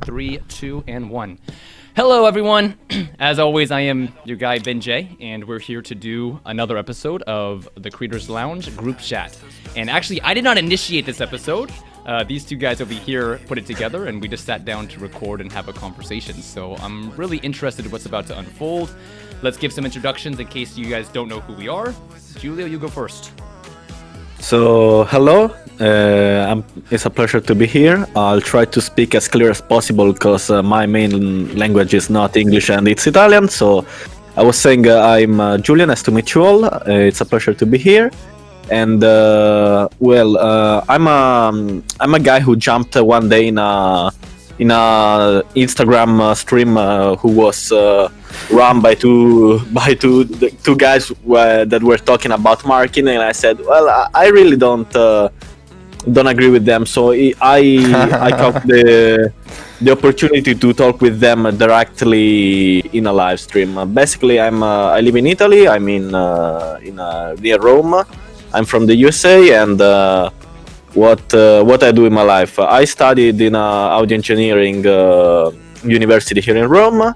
3, 2, and 1. Hello, everyone. As always, I am your guy, Jaye, and we're here to do another episode of the Creators Lounge Group Chat. And actually, I did not initiate this episode. These two guys over here put it together, and we just sat down to record and have a conversation. So I'm really interested in what's about to unfold. Let's give some introductions in case you guys don't know who we are. Julio, you go first. So, hello, it's a pleasure to be here. I'll try to speak as clear as possible because my main language is not English and it's Italian. So, I was saying I'm Julian, nice to meet you all. It's a pleasure to be here. And, I'm a guy who jumped one day in a Instagram stream who was run by two guys that were talking about marketing, and I said, well, I really don't agree with them, so I took the opportunity to talk with them directly in a live stream. Basically, I live in Italy. I'm near Rome. I'm from the USA, and what I do in my life. I studied in audio engineering university here in Rome,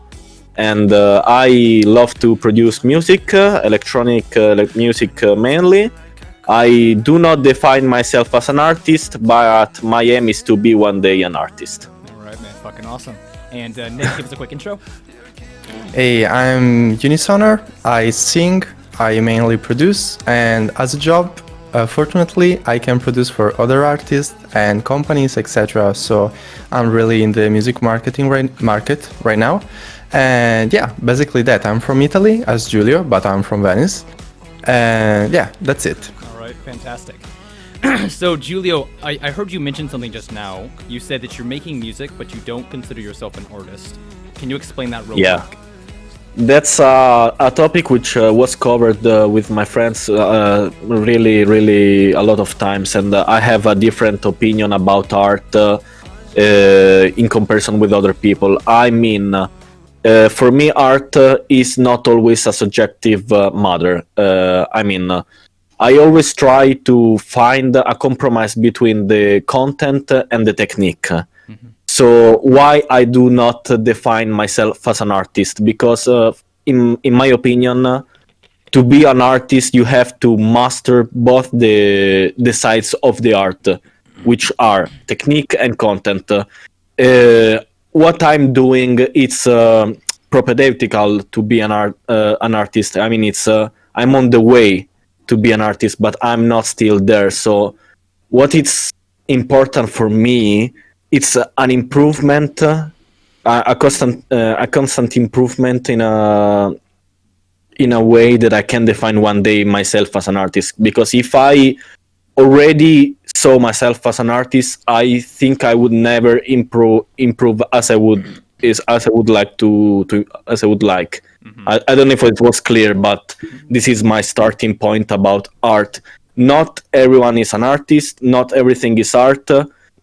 and I love to produce music, electronic music mainly. I do not define myself as an artist, but my aim is to be one day an artist. All right, man, fucking awesome. And Nick, give us a quick intro. Hey, I'm Unisoner. I sing, I mainly produce, and as a job, fortunately, I can produce for other artists and companies, etc. So I'm really in the music market right now. And yeah, basically that. I'm from Italy, as Giulio, but I'm from Venice. And yeah, that's it. All right, fantastic. So, Giulio, I heard you mention something just now. You said that you're making music, but you don't consider yourself an artist. Can you explain that real quick? That's a topic which was covered with my friends really a lot of times, and I have a different opinion about art in comparison with other people. I mean, for me, art is not always a subjective matter. I always try to find a compromise between the content and the technique. Mm-hmm. So why I do not define myself as an artist? Because in my opinion, to be an artist, you have to master both the sides of the art, which are technique and content. What I'm doing, it's propedeutical to be an artist. I mean, it's I'm on the way to be an artist, but I'm not still there. So what it's important for me, it's an improvement, a constant improvement in a way that I can define one day myself as an artist. Because if I already saw myself as an artist, I think I would never improve as I would like. Mm-hmm. I don't know if it was clear, but this is my starting point about art. Not everyone is an artist. Not everything is art.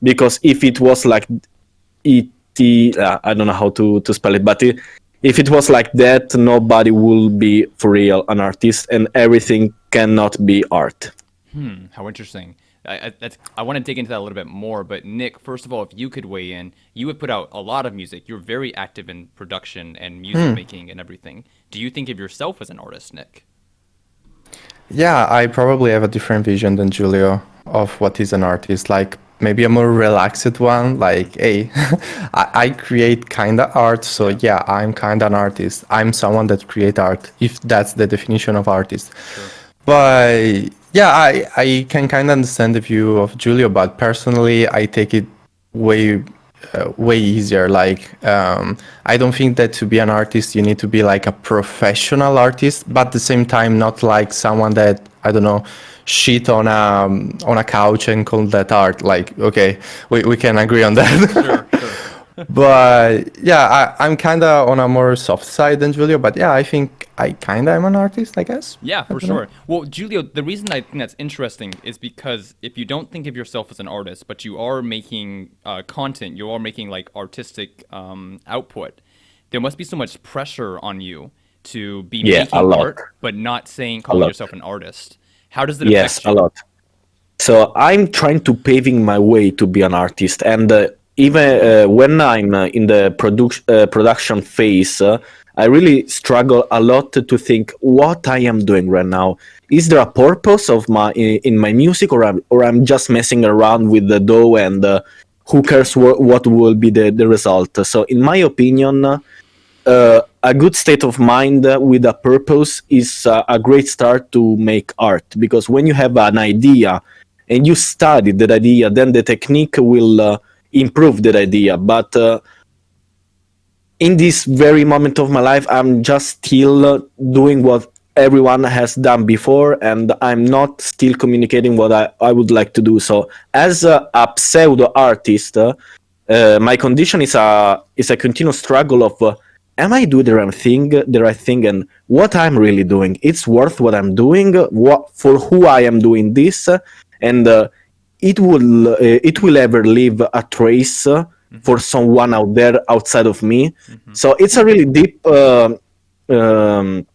Because if it was like I don't know how to spell it, but if it was like that, nobody will be for real an artist, and everything cannot be art. How interesting. I want to dig into that a little bit more, but Nick, first of all, if you could weigh in, you have put out a lot of music. You're very active in production and music making and everything. Do you think of yourself as an artist, Nick? Yeah, I probably have a different vision than Giulio of what is an artist. Like, maybe a more relaxed one, like, hey, I create kind of art, so yeah, I'm kind of an artist. I'm someone that create art, if that's the definition of artist. Sure. But yeah, I can kind of understand the view of Giulio, but personally, I take it way easier. Like, I don't think that to be an artist, you need to be like a professional artist, but at the same time, not like someone that, I don't know, shit on a couch and call that art. Like, okay, we can agree on that. Sure. But yeah, I'm kind of on a more soft side than Giulio, but yeah, I think I kind of am an artist, I guess. Yeah, for sure. Well, Giulio, the reason I think that's interesting is because if you don't think of yourself as an artist, but you are making content, you are making like artistic output, there must be so much pressure on you to be making art, but not calling yourself an artist. How does it affect you? Yes, a lot. So I'm trying to paving my way to be an artist, and even when I'm in the production phase, I really struggle a lot to think what I am doing right now. Is there a purpose of my in my music, or I'm just messing around with the dough, and who cares what will be the result? So, in my opinion, a good state of mind with a purpose is a great start to make art, because when you have an idea and you study that idea, then the technique will improve that idea. But in this very moment of my life, I'm just still doing what everyone has done before, and I'm not still communicating what I would like to do. So, as a pseudo artist, my condition is a continuous struggle of am I doing the right thing, and what I'm really doing. It's worth what I'm doing, what for who I am doing this, and it will ever leave a trace for someone out there outside of me. So it's a really deep, um,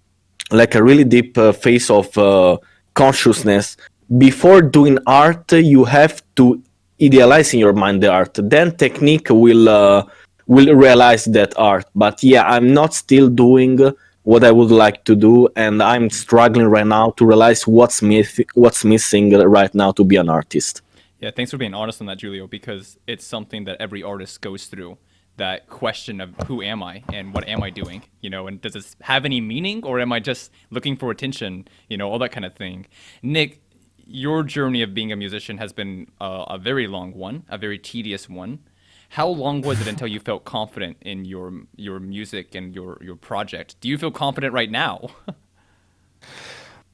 like a really deep phase of consciousness. Before doing art, you have to idealize in your mind the art. Then technique will realize that art. But yeah, I'm not still doing what I would like to do, and I'm struggling right now to realize what's missing right now to be an artist. Yeah, thanks for being honest on that, Julio, because it's something that every artist goes through. That question of who am I and what am I doing, and does this have any meaning, or am I just looking for attention, all that kind of thing. Nick, your journey of being a musician has been a very long one, a very tedious one. How long was it until you felt confident in your music and your project? Do you feel confident right now?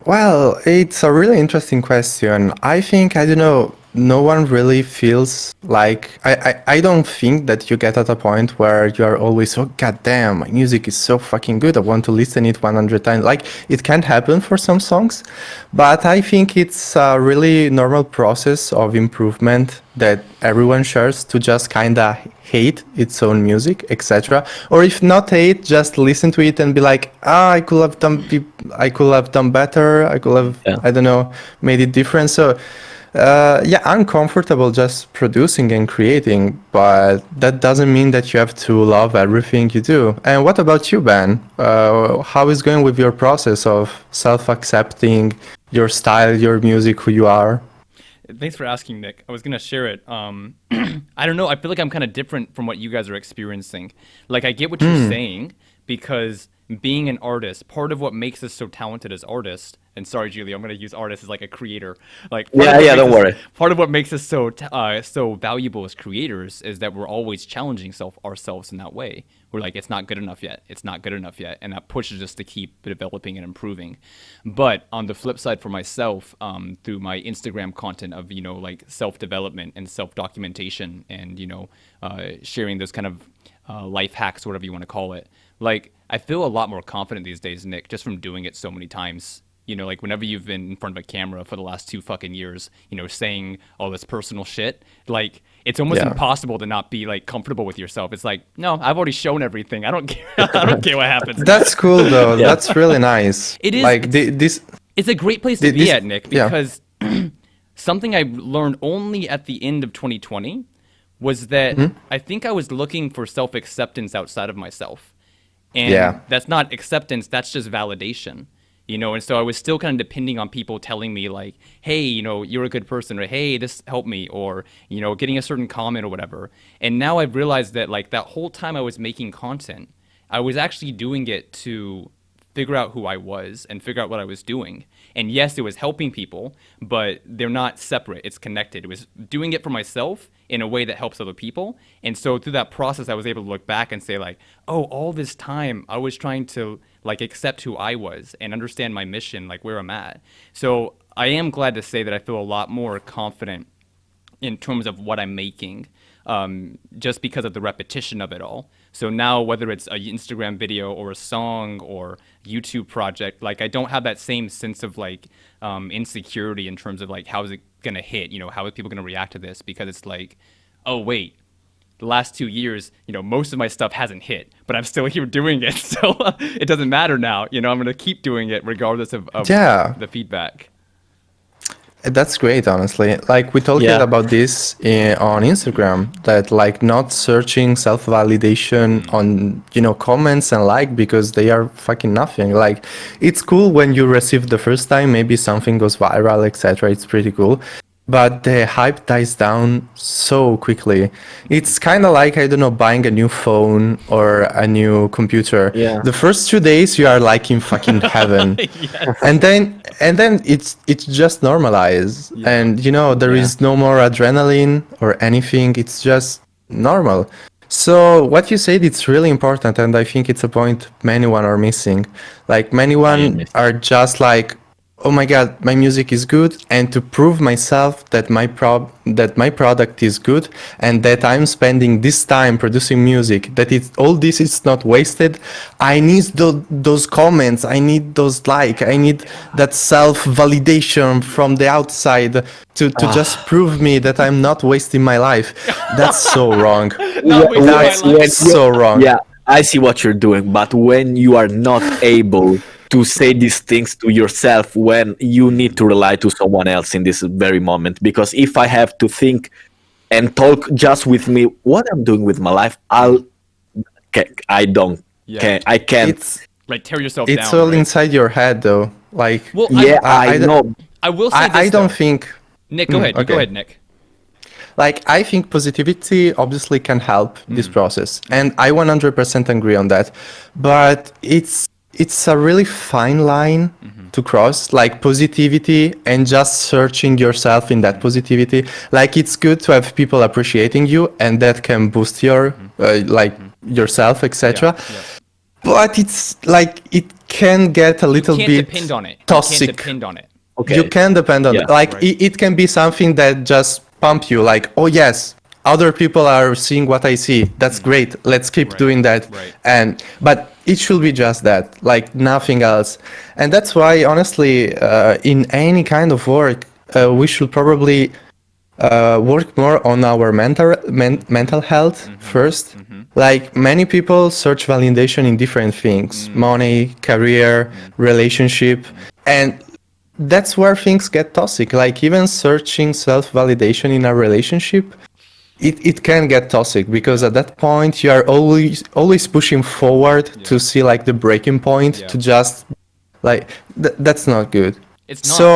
Well, it's a really interesting question. I think, I don't know, no one really feels like, I don't think that you get at a point where you are always, oh, goddamn, my music is so fucking good. I want to listen it 100 times. Like, it can happen for some songs, but I think it's a really normal process of improvement that everyone shares, to just kind of hate its own music, etc. Or if not hate, just listen to it and be like, ah, I could have done better. I could have, Yeah. I don't know, made it different. So, yeah, I'm comfortable just producing and creating, but that doesn't mean that you have to love everything you do. And what about you, Ben? How is going with your process of self-accepting your style, your music, who you are? Thanks for asking, Nick. I was gonna share it. I don't know. I feel like I'm kind of different from what you guys are experiencing. Like, I get what you're saying, because being an artist, part of what makes us so talented as artists, and sorry, Julie, I'm gonna use artist as like a creator. Like, Don't worry. part of what makes us so valuable as creators is that we're always challenging ourselves in that way. We're like, it's not good enough yet. It's not good enough yet, and that pushes us to keep developing and improving. But on the flip side, for myself, through my Instagram content of like self-development and self-documentation, and sharing those kind of life hacks, whatever you want to call it. Like, I feel a lot more confident these days, Nick, just from doing it so many times. Like, whenever you've been in front of a camera for the last 2 fucking years, saying all this personal shit, like, it's almost impossible to not be like comfortable with yourself. It's like, no, I've already shown everything. I don't care. I don't care what happens. That's cool, though. That's really nice. It is. Like, this. It's a great place to be at, Nick, Yeah. because something I learned only at the end of 2020 was that I think I was looking for self-acceptance outside of myself. And that's not acceptance, that's just validation. And so I was still kind of depending on people telling me, like, hey, you're a good person, or hey, this helped me, or, getting a certain comment or whatever. And now I've realized that, like, that whole time I was making content, I was actually doing it to figure out who I was and figure out what I was doing. And yes, it was helping people, but they're not separate. It's connected. It was doing it for myself in a way that helps other people. And so through that process, I was able to look back and say, like, oh, all this time I was trying to, like, accept who I was and understand my mission, like, where I'm at. So I am glad to say that I feel a lot more confident in terms of what I'm making, just because of the repetition of it all. So now, whether it's an Instagram video or a song or YouTube project, like, I don't have that same sense of, like, insecurity in terms of, like, how is it gonna hit? How are people gonna react to this? Because it's like, oh wait, the last 2 years, most of my stuff hasn't hit, but I'm still here doing it, so it doesn't matter now. I'm gonna keep doing it regardless of the feedback. That's great, honestly. Like we talked Yeah. about this on Instagram, that like not searching self-validation on, comments and like because they are fucking nothing. Like it's cool when you receive the first time, maybe something goes viral, etc. It's pretty cool. But the hype dies down so quickly. It's kind of like, I don't know, buying a new phone or a new computer. Yeah. The first 2 days you are like in fucking heaven. Yes. And then it's just normalized, Yeah. and there Yeah. is no more adrenaline or anything. It's just normal. So what you said, it's really important, and I think it's a point many one are missing. Like many I am one missing. are just like, oh my god, my music is good, and to prove myself that my product is good and that I'm spending this time producing music, that it's all this is not wasted, I need those comments, I need those I need that self validation from the outside to just prove me that I'm not wasting my life. That's so wrong. Not wasting my That's life. so wrong. Yeah, I see what you're doing, but when you are not able to say these things to yourself, when you need to rely to someone else in this very moment, because if I have to think and talk just with me what I'm doing with my life, I don't Yeah. can I can't. It's Right, tear yourself it's down. all Right? inside your head though. Like Well, Yeah, I I don't- know. I will say this I don't though. think Nick, go ahead. You go okay. ahead, Nick. Like I think positivity obviously can help this process, and I 100% agree on that. But it's a really fine line to cross, like positivity and just searching yourself in that positivity. Like it's good to have people appreciating you, and that can boost your yourself, etc. Yeah. But it's like it can get a little Can't bit depend on it. You toxic. can't depend on it. Okay. You can depend on Yeah. it. Like Right. it can be something that just pump you, like, oh yes, other people are seeing what I see, that's great, let's keep Right. doing that. Right. But it should be just that, like nothing else. And that's why honestly, in any kind of work, we should probably work more on our mental health first. Like many people search validation in different things: money, career, relationship, and that's where things get toxic. Like even searching self-validation in a relationship, it can get toxic, because at that point you are always pushing forward to see like the breaking point, to just like that's not good. It's not. So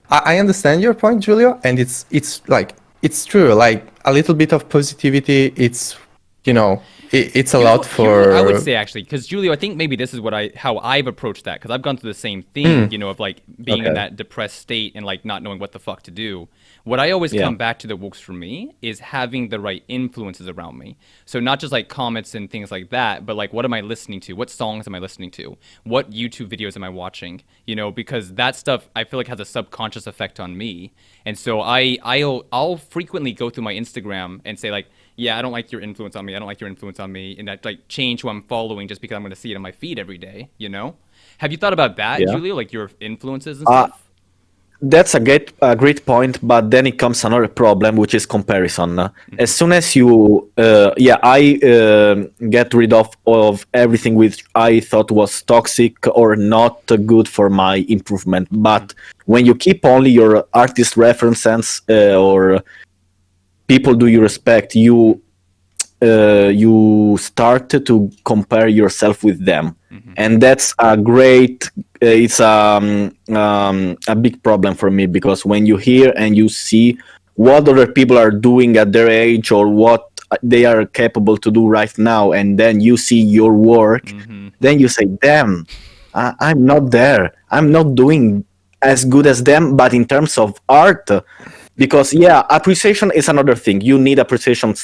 I understand your point, Julio, and it's like it's true. Like a little bit of positivity, it's it's a lot Here's what I would for say actually, because Julio, I think maybe this is how I've approached that, because I've gone through the same thing, of like being in Okay. that depressed state and like not knowing what the fuck to do. What I always Yeah. come back to that works for me is having the right influences around me. So not just like comments and things like that, but like what am I listening to? What songs am I listening to? What YouTube videos am I watching? Because that stuff I feel like has a subconscious effect on me. And so I'll frequently go through my Instagram and say like, yeah, I don't like your influence on me. I don't like your influence on me. And that like change who I'm following just because I'm going to see it on my feed every day, Have you thought about that, Yeah. Julio? Like your influences and stuff? That's a great point, but then it comes another problem, which is comparison. As soon as you, I get rid of everything which I thought was toxic or not good for my improvement. But when you keep only your artist references or people do you respect, you start to compare yourself with them, and that's a great. It's a big problem for me, because when you hear and you see what other people are doing at their age or what they are capable to do right now, and then you see your work, then you say, "Damn, I'm not there. I'm not doing as good as them." But in terms of art, because appreciation is another thing. You need appreciation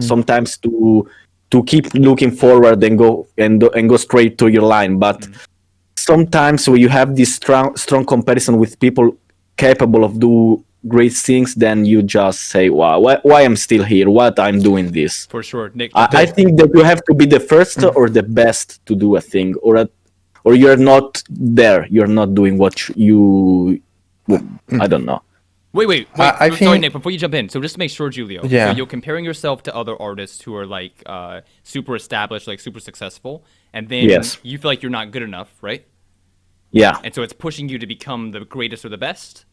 sometimes to keep looking forward and go straight to your line. But sometimes when you have this strong comparison with people capable of do great things, then you just say, "Wow, why I'm still here? What I'm doing this?" For sure, Nick. I think that you have to be the first or the best to do a thing, or you're not there. You're not doing what you. I don't know. Wait. I Sorry, think- Nick, before you jump in. So just to make sure, Julio. Yeah. So you're comparing yourself to other artists who are like super established, like super successful, and then Yes. you feel like you're not good enough, right? Yeah. And so it's pushing you to become the greatest or the best.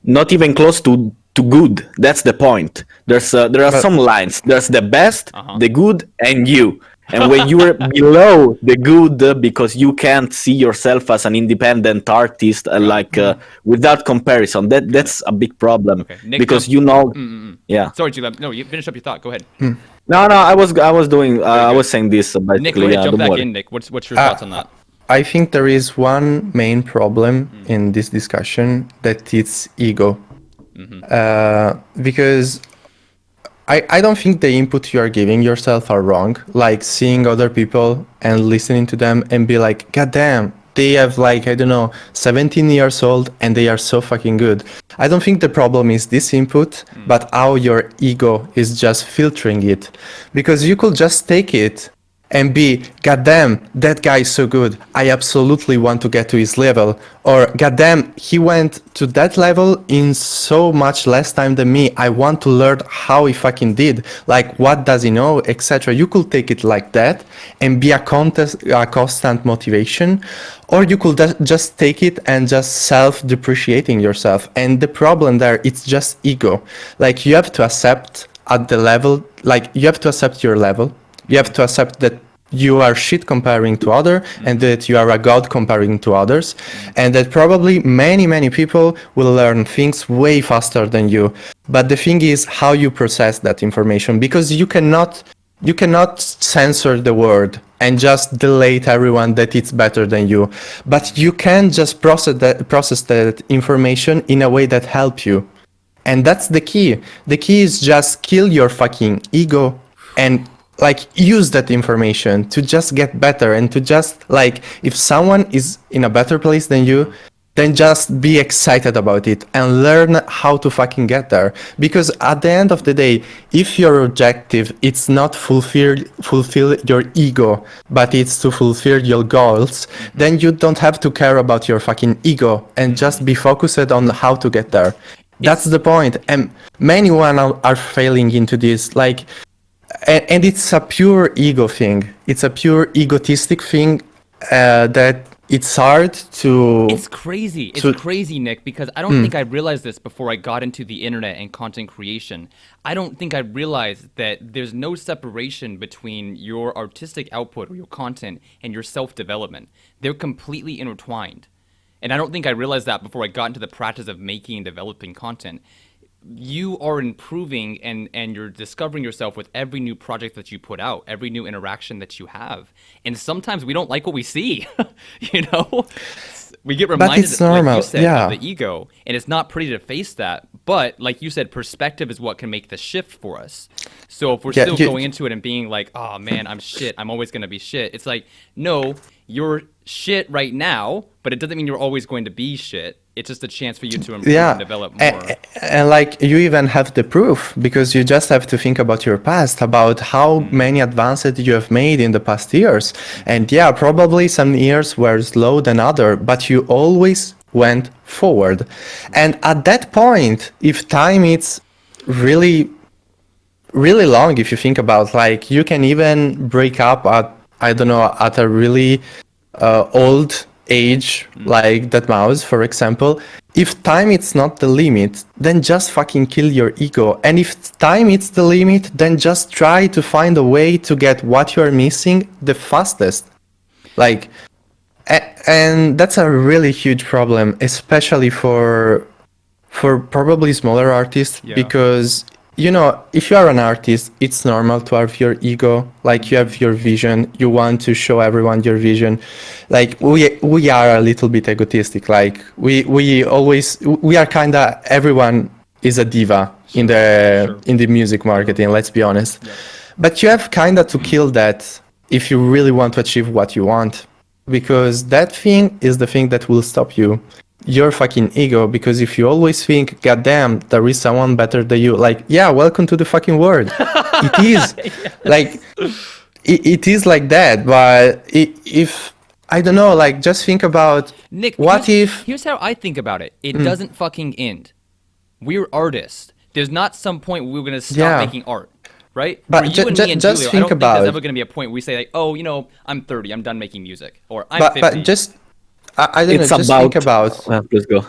not even close to good. That's the point. There are But some lines. There's the best, Uh-huh. the good, and you. And when you're below the good, because you can't see yourself as an independent artist, without comparison, that's a big problem. Okay. Nick, because jump. you know, yeah. Sorry, Julep. No, you finish up your thought. Go ahead. No, I was doing, I good. was saying this Nick, go basically. ahead. Jump Don't back worry. in, Nick. What's your thoughts on that? I think there is one main problem in this discussion, that it's ego. Because I don't think the input you are giving yourself are wrong. Like seeing other people and listening to them and be like, God damn, they have like, I don't know, 17 years old and they are so fucking good. I don't think the problem is this input, but how your ego is just filtering it. Because you could just take it and be, God damn, that guy is so good. I absolutely want to get to his level. Or, God damn, he went to that level in so much less time than me. I want to learn how he fucking did. Like, what does he know, etc. You could take it like that and be a constant motivation. Or you could just take it and just self-depreciating yourself. And the problem there, it's just ego. Like, you have to accept at the level, like, you have to accept your level. You have to accept that you are shit comparing to other, and that you are a god comparing to others, and that probably many people will learn things way faster than you. But the thing is how you process that information, because you cannot censor the word and just delete everyone that it's better than you, but you can just process that information in a way that helps you. And that's the key. The key is just kill your fucking ego and like use that information to just get better, and to just like, if someone is in a better place than you, then just be excited about it and learn how to fucking get there. Because at the end of the day, if your objective it's not fulfill your ego, but it's to fulfill your goals, then you don't have to care about your fucking ego and just be focused on how to get there. That's the point. And many one are failing into this, like, and it's a pure ego thing. It's a pure egotistic thing that it's hard to. It's crazy. It's crazy, Nick, because I don't think I realized this before I got into the internet and content creation. I don't think I realized that there's no separation between your artistic output or your content and your self-development. They're completely intertwined. And I don't think I realized that before I got into the practice of making and developing content. You are improving and you're discovering yourself with every new project that you put out, every new interaction that you have. And sometimes we don't like what we see, you know? We get reminded, it's normal. like you said, Yeah. of the ego, and it's not pretty to face that. But like you said, perspective is what can make the shift for us. So if we're still going into it and being like, oh man, I'm shit, I'm always going to be shit. It's like, no, you're shit right now, but it doesn't mean you're always going to be shit. It's just a chance for you to improve and develop more. And like, you even have the proof, because you just have to think about your past, about how many advances you have made in the past years. And yeah, probably some years were slow than other, but you always went forward. And at that point, if time is really long, if you think about, like, you can even break up at, I don't know, at a really old age, like that mouse, for example. If time is not the limit, then just fucking kill your ego. And if time is the limit, then just try to find a way to get what you are missing the fastest. Like, and that's a really huge problem, especially for probably smaller artists, because, you know, if you are an artist, it's normal to have your ego. Like, you have your vision, you want to show everyone your vision. Like, we are a little bit egotistic. Like, we are kind of, everyone is a diva in the music marketing, let's be honest. But you have kind of to kill that if you really want to achieve what you want, because that thing is the thing that will stop you. Your fucking ego. Because if you always think, God damn, there is someone better than you, like, yeah, welcome to the fucking world. It is. Like, it is like that. But if, I don't know, like, just think about, Nick, here's how I think about it. It doesn't fucking end. We're artists. There's not some point where we're going to stop making art. Right? But For you and me and just Julio, think I don't about, think there's ever going to be a point where we say, like, oh, you know, I'm 30, I'm done making music. Or I'm 50. But just, I don't know. It's Just about. think about. Please go.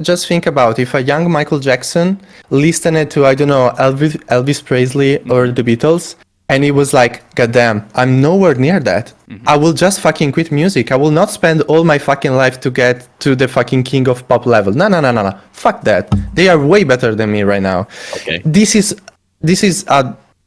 Just think about if a young Michael Jackson listened to, I don't know, Elvis Presley or the Beatles, and he was like, God damn, I'm nowhere near that. I will just fucking quit music. I will not spend all my fucking life to get to the fucking king of pop level. No. Fuck that. They are way better than me right now. Okay. This is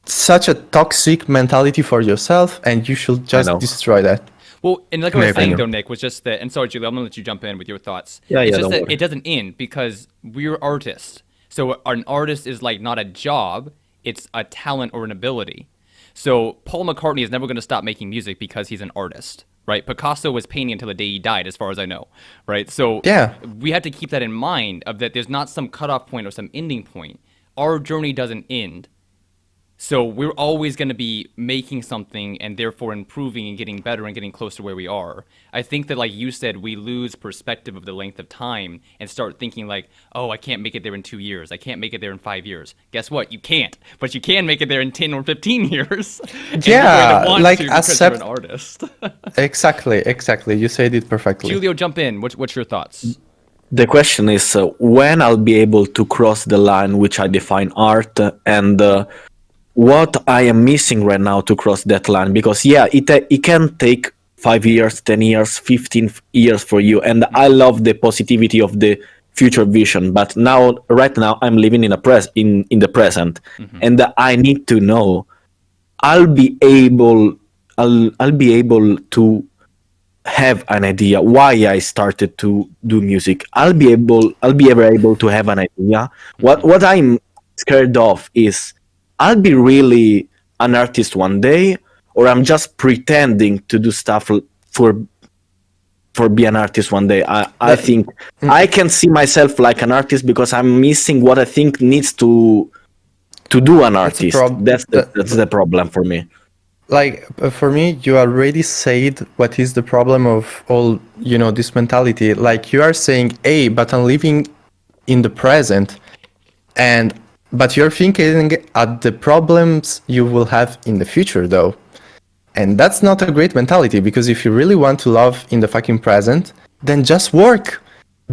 such a toxic mentality for yourself, and you should just know. destroy that. Well, and like I My was saying opinion. though, Nick, was just that, and sorry, Julie, I'm gonna let you jump in with your thoughts. Yeah, it's just don't that worry. it doesn't end because we're artists. So an artist is like not a job, it's a talent or an ability. So Paul McCartney is never gonna stop making music because he's an artist, right? Picasso was painting until the day he died, as far as I know, right? So Yeah. we have to keep that in mind of that there's not some cutoff point or some ending point. Our journey doesn't end. So we're always going to be making something and therefore improving and getting better and getting close to where we are. I think that, like you said, we lose perspective of the length of time and start thinking like, oh, I can't make it there in 2 years. I can't make it there in 5 years. Guess what? You can't. But you can make it there in 10 or 15 years. And you're Yeah, going to want like to because accept- you're an artist. Exactly. You said it perfectly. Julio, jump in. What's your thoughts? The question is when I'll be able to cross the line which I define art, and what I am missing right now to cross that line. Because yeah, it can take 5 years, 10 years, 15 years for you, and I love the positivity of the future vision. But right now, I'm living in the present, and I need to know I'll be able to have an idea why I started to do music. I'll be ever able to have an idea. What I'm scared of is I'll be really an artist one day, or I'm just pretending to do stuff for be an artist one day. I think I can see myself like an artist because I'm missing what I think needs to do an artist. That's the problem for me. Like for me, you already said what is the problem of all, this mentality. Like you are saying, hey, but I'm living in the present, but you're thinking at the problems you will have in the future though. And that's not a great mentality, because if you really want to love in the fucking present, then just work.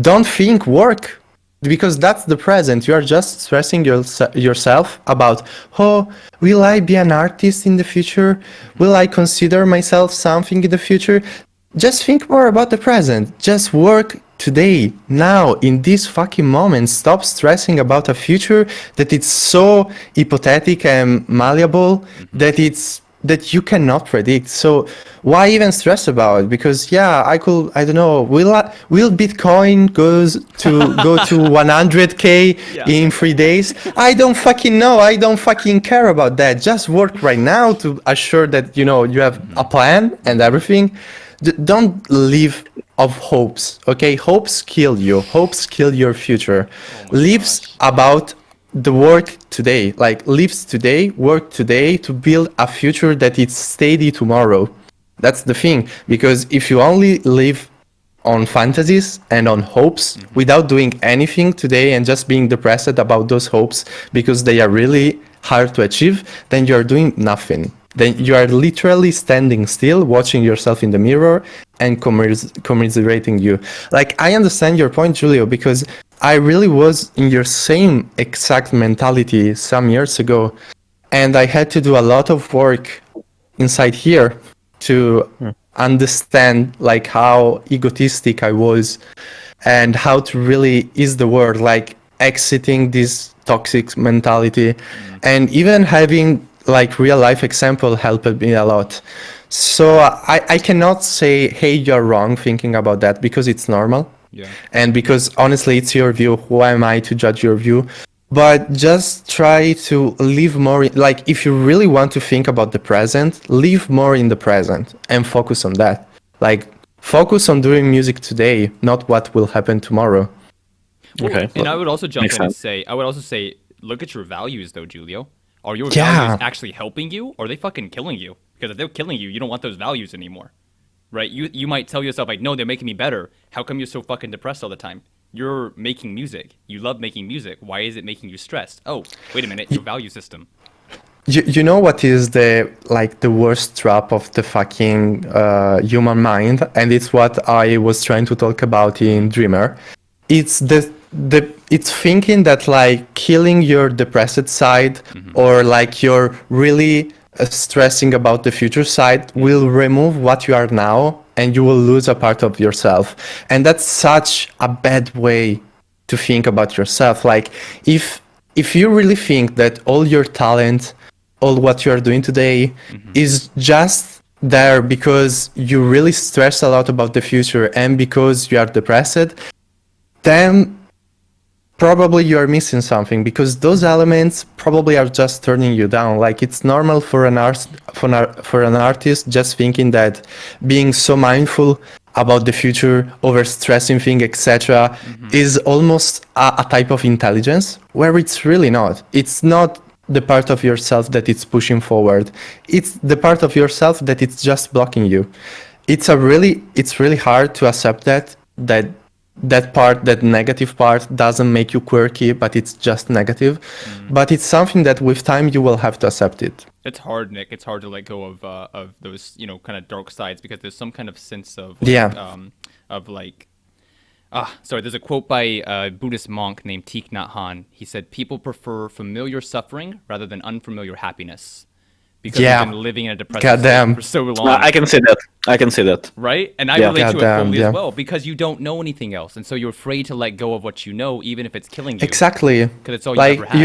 Don't think, work. Because that's the present. You are just stressing yourself about, oh, will I be an artist in the future? Will I consider myself something in the future? Just think more about the present. Just work today, now, in this fucking moment. Stop stressing about a future that it's so hypothetical and malleable that you cannot predict. So why even stress about it? Because I don't know, will Bitcoin go to 100k in 3 days? I don't fucking know. I don't fucking care about that. Just work right now to assure that you have a plan and everything. Don't live of hopes, okay? Hopes kill you. Hopes kill your future. Lives about the work today, like lives today, work today to build a future that is steady tomorrow. That's the thing, because if you only live on fantasies and on hopes without doing anything today and just being depressed about those hopes because they are really hard to achieve, then you're doing nothing. Then you are literally standing still, watching yourself in the mirror and commiserating you. Like, I understand your point, Julio, because I really was in your same exact mentality some years ago, and I had to do a lot of work inside here to understand like how egotistic I was and how to really is the word like exiting this toxic mentality, and even having like real life example helped me a lot. So I cannot say, hey, you're wrong thinking about that, because it's normal. Yeah. And because honestly, it's your view. Who am I to judge your view? But just try to live more, like if you really want to think about the present, live more in the present and focus on that. Like focus on doing music today, not what will happen tomorrow. Well, Okay. and I would also jump Makes in and sense. say, look at your values though, Julio. Are your Yeah. values actually helping you, or are they fucking killing you? Because if they're killing you, you don't want those values anymore, right? You might tell yourself like, no, they're making me better. How come you're so fucking depressed all the time? You're making music. You love making music. Why is it making you stressed? Oh, wait a minute, your value system. You know what is the worst trap of the fucking human mind, and it's what I was trying to talk about in Dreamer. It's it's thinking that like killing your depressed side or like you're really stressing about the future side will remove what you are now, and you will lose a part of yourself. And that's such a bad way to think about yourself. Like if you really think that all your talent, all what you are doing today is just there because you really stress a lot about the future and because you are depressed, then probably you are missing something, because those elements probably are just turning you down. Like it's normal for for an artist just thinking that being so mindful about the future, over stressing things, etc., is almost a type of intelligence, where it's really not. It's not the part of yourself that it's pushing forward. It's the part of yourself that it's just blocking you. It's really hard to accept that part, that negative part, doesn't make you quirky, but it's just negative. But it's something that with time you will have to accept it. It's hard, Nick. It's hard to let go of those, kind of dark sides, because there's some kind of sense of sorry. There's a quote by a Buddhist monk named Thich Nhat Hanh. He said, "People prefer familiar suffering rather than unfamiliar happiness." Because we've been living in a depressive state for so long. I can say that. Right? And I relate to it fully as well, because you don't know anything else. And so you're afraid to let go of what you know, even if it's killing you. Exactly. Because it's all you ever had.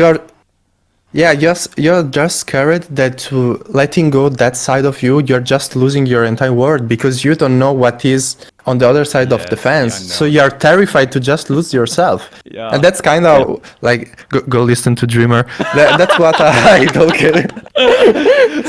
You're just scared that to letting go that side of you, you're just losing your entire world, because you don't know what is on the other side of the fence. So you're terrified to just lose yourself. Yeah. And that's kind of like go listen to Dreamer. That's what I don't get it.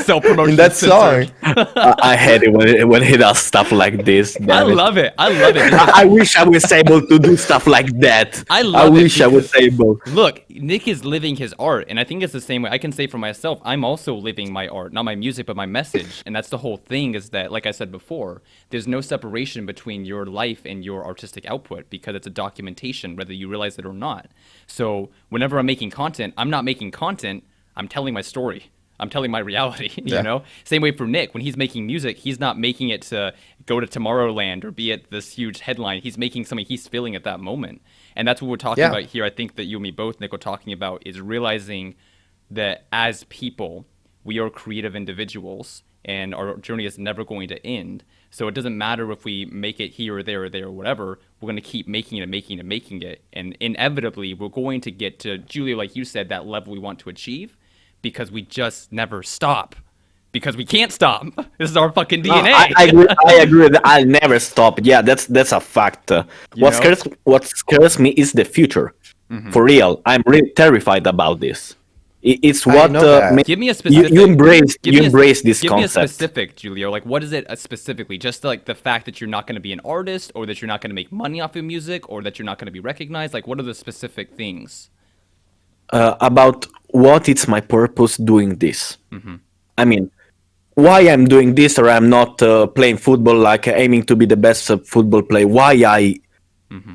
Self-promotion in that song. I hate it when he does stuff like this. I love it. I wish I was able to do stuff like that. I wish I was able. Look, Nick is living his art, and I think it's the same way. I can say for myself, I'm also living my art, not my music, but my message. And that's the whole thing, is that, like I said before, there's no separation between your life and your artistic output, because it's a documentation, whether you realize it or not. So whenever I'm making content, I'm not making content, I'm telling my story. I'm telling my reality, you know? Same way for Nick. When he's making music, he's not making it to go to Tomorrowland or be at this huge headline. He's making something he's feeling at that moment. And that's what we're talking about here. I think that you and me both, Nick, are talking about is realizing that as people, we are creative individuals, and our journey is never going to end. So it doesn't matter if we make it here or there or whatever. We're going to keep making it. And inevitably, we're going to get to, Julia, like you said, that level we want to achieve, because we just never stop. Because we can't stop. This is our fucking DNA. I agree that I'll never stop. Yeah, that's a fact. What scares me is the future. For real. I'm really terrified about this. It's what give me a specific. You embrace this concept. Give me a specific, Julio. Like, what is it specifically? Just like the fact that you're not going to be an artist, or that you're not going to make money off of music, or that you're not going to be recognized. Like, what are the specific things? About what is my purpose doing this? I mean, why I'm doing this, or I'm not playing football, like aiming to be the best football player. Why I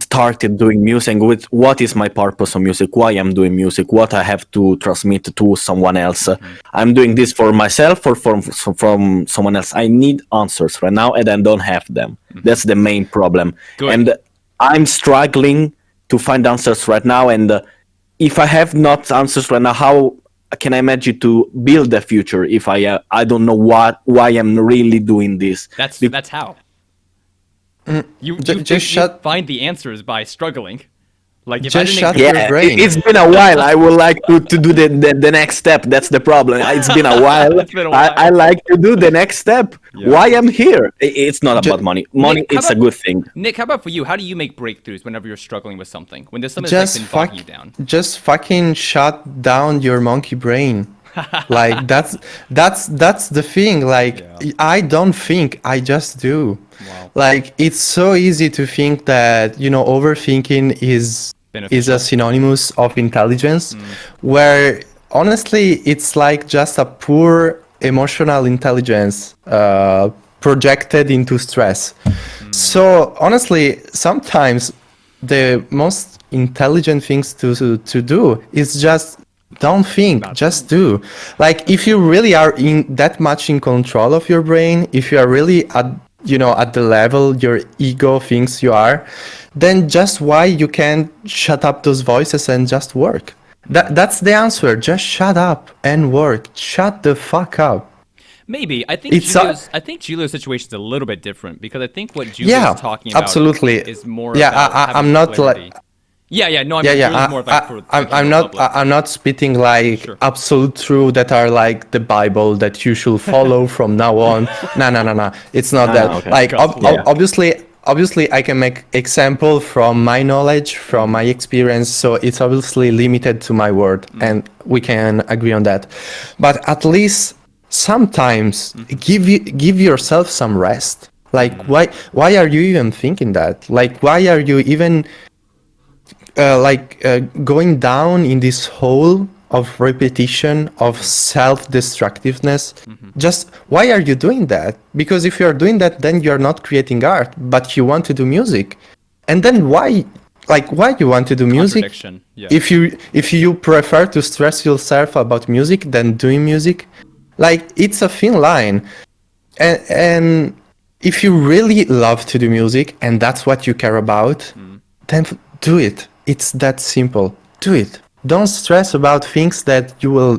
started doing music, with what is my purpose of music, why I'm doing music, what I have to transmit to someone else. I'm doing this for myself or from someone else. I need answers right now, and I don't have them. That's the main problem. And I'm struggling to find answers right now, and if I have not answers right now, how can I imagine to build the future if I don't know why I'm really doing this? That's how. You find the answers by struggling. Like, if just shut your brain. It's been a while. I would like to do the next step. That's the problem. It's been a while. I like to do the next step. Yeah. Why I'm here? It's not about money. Money, Nick, it's a good thing. Nick, how about for you? How do you make breakthroughs whenever you're struggling with something? When there's something that's been bogging you down? Just fucking shut down your monkey brain. Like that's the thing. Like I don't think, I just do. Wow. Like it's so easy to think that overthinking is a synonymous of intelligence, where honestly it's like just a poor emotional intelligence projected into stress. So honestly, sometimes the most intelligent things to do is just Don't think, just do. Like, if you really are in that much in control of your brain, if you are really at the level your ego thinks you are, then just why you can't shut up those voices and just work? That's the answer. Just shut up and work. Shut the fuck up. Maybe. I think Julio's situation is a little bit different, because I think what Julio's talking about absolutely. is more Yeah, about I'm not clarity. like. No, I mean, Julio's more like for I'm not spitting like absolute truth that are like the Bible that you should follow from now on. No. It's not that. Okay. Like obviously I can make example from my knowledge, from my experience, so it's obviously limited to my word, and we can agree on that. But at least sometimes give yourself some rest. Like why are you even thinking that? Like why are you even going down in this hole of repetition, of self-destructiveness? Just why are you doing that? Because if you're doing that, then you're not creating art, but you want to do music. And then why you want to do music? Yeah. If you prefer to stress yourself about music than doing music, like, it's a thin line. And if you really love to do music and that's what you care about, then do it. It's that simple. Do it. Don't stress about things that you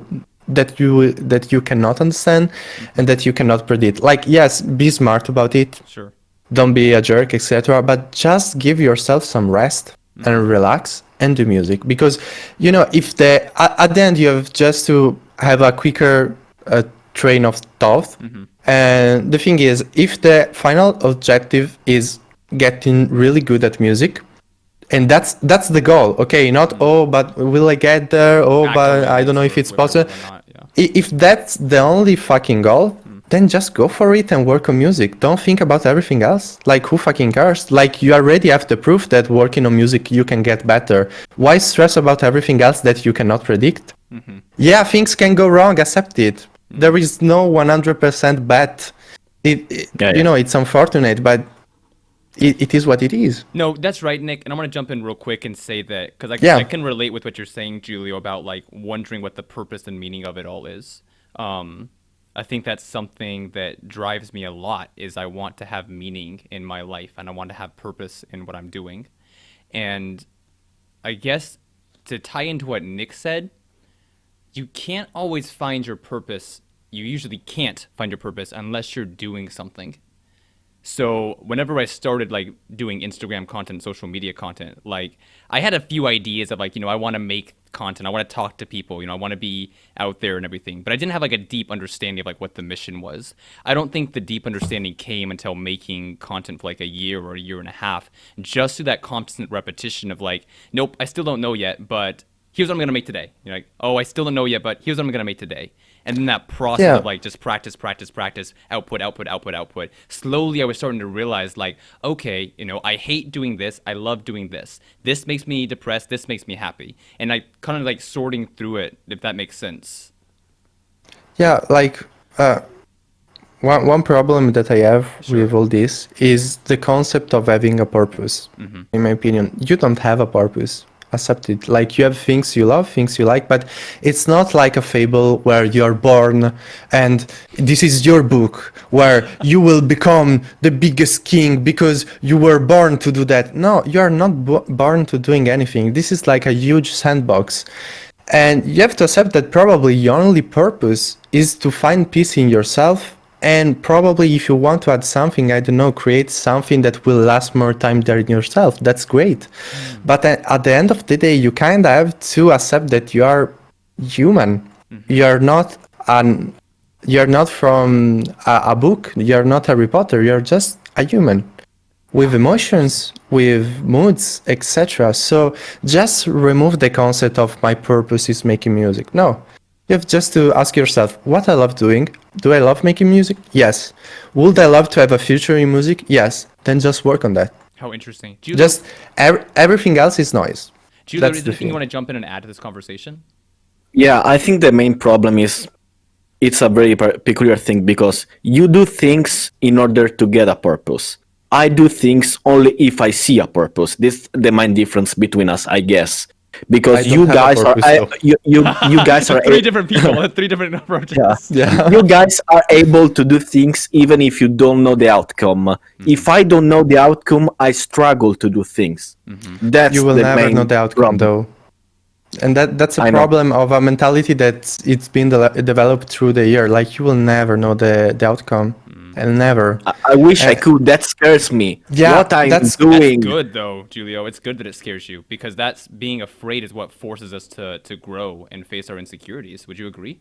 cannot understand and that you cannot predict. Like, yes, be smart about it. Sure. Don't be a jerk, etc. But just give yourself some rest and relax and do music. Because if at the end you have just to have a quicker train of thought. And the thing is, if the final objective is getting really good at music, and that's the goal, okay, not but will I get there, but I don't know if it's possible. If that's the only fucking goal, then just go for it and work on music. Don't think about everything else. Like, who fucking cares? Like, you already have the proof that working on music you can get better. Why stress about everything else that you cannot predict? Yeah, things can go wrong, accept it. There is no 100% bet. It's unfortunate, but it is what it is. No, that's right, Nick. And I want to jump in real quick and say that, because I can relate with what you're saying, Julio, about like wondering what the purpose and meaning of it all is. I think that's something that drives me a lot, is I want to have meaning in my life and I want to have purpose in what I'm doing. And I guess to tie into what Nick said, you can't always find your purpose. You usually can't find your purpose unless you're doing something. So whenever I started like doing Instagram content, social media content, like I had a few ideas of like, I want to make content, I want to talk to people, I want to be out there and everything, but I didn't have like a deep understanding of like what the mission was. I don't think the deep understanding came until making content for like a year or a year and a half, just through that constant repetition of like, nope, I still don't know yet, but here's what I'm going to make today. You're like, oh, I still don't know yet, but here's what I'm going to make today. And then that process of like just practice, output. Slowly I was starting to realize like, okay, I hate doing this. I love doing this. This makes me depressed. This makes me happy. And I kind of like sorting through it, if that makes sense. Yeah, like one problem that I have with all this is the concept of having a purpose. In my opinion, you don't have a purpose. Accept it. Like, you have things you love, things you like, but it's not like a fable where you're born and this is your book where you will become the biggest king because you were born to do that. No, you're not born to doing anything. This is like a huge sandbox. And you have to accept that probably your only purpose is to find peace in yourself. And probably if you want to add something, I don't know, create something that will last more time than yourself. That's great. But at the end of the day, you kind of have to accept that you are human. You're not from a book. You're not Harry Potter. You're just a human with emotions, with moods, etc. So just remove the concept of my purpose is making music. No. You have just to ask yourself, what I love doing? Do I love making music? Yes. Would I love to have a future in music? Yes. Then just work on that. How interesting. Julio, just everything else is noise. Julio, is there anything you want to jump in and add to this conversation? Yeah, I think the main problem is it's a very peculiar thing because you do things in order to get a purpose. I do things only if I see a purpose. This is the main difference between us, I guess. because I you don't have a guys are purpose, though. you guys are three different people, three different approaches. Yeah. you guys are able to do things even if you don't know the outcome. If I don't know the outcome, I struggle to do things. That's You will the never main know the outcome, problem. though. And that's a I know. problem of a mentality that it's been developed through the year. Like, you will never know the outcome. And never. I wish I Uh, could. That scares me. Yeah, What I'm that's- That's doing. good though, Julio. It's good that it scares you because that's being afraid is what forces us to grow and face our insecurities. Would you agree?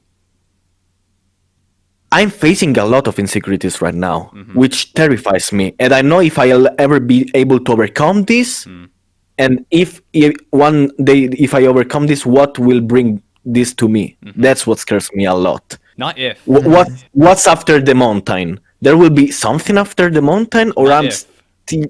I'm facing a lot of insecurities right now, which terrifies me. And I know if I'll ever be able to overcome this, and if one day if I overcome this, what will bring this to me? That's what scares me a lot. Not if. What's after the mountain? There will be something after the mountain, or Not I'm if. still.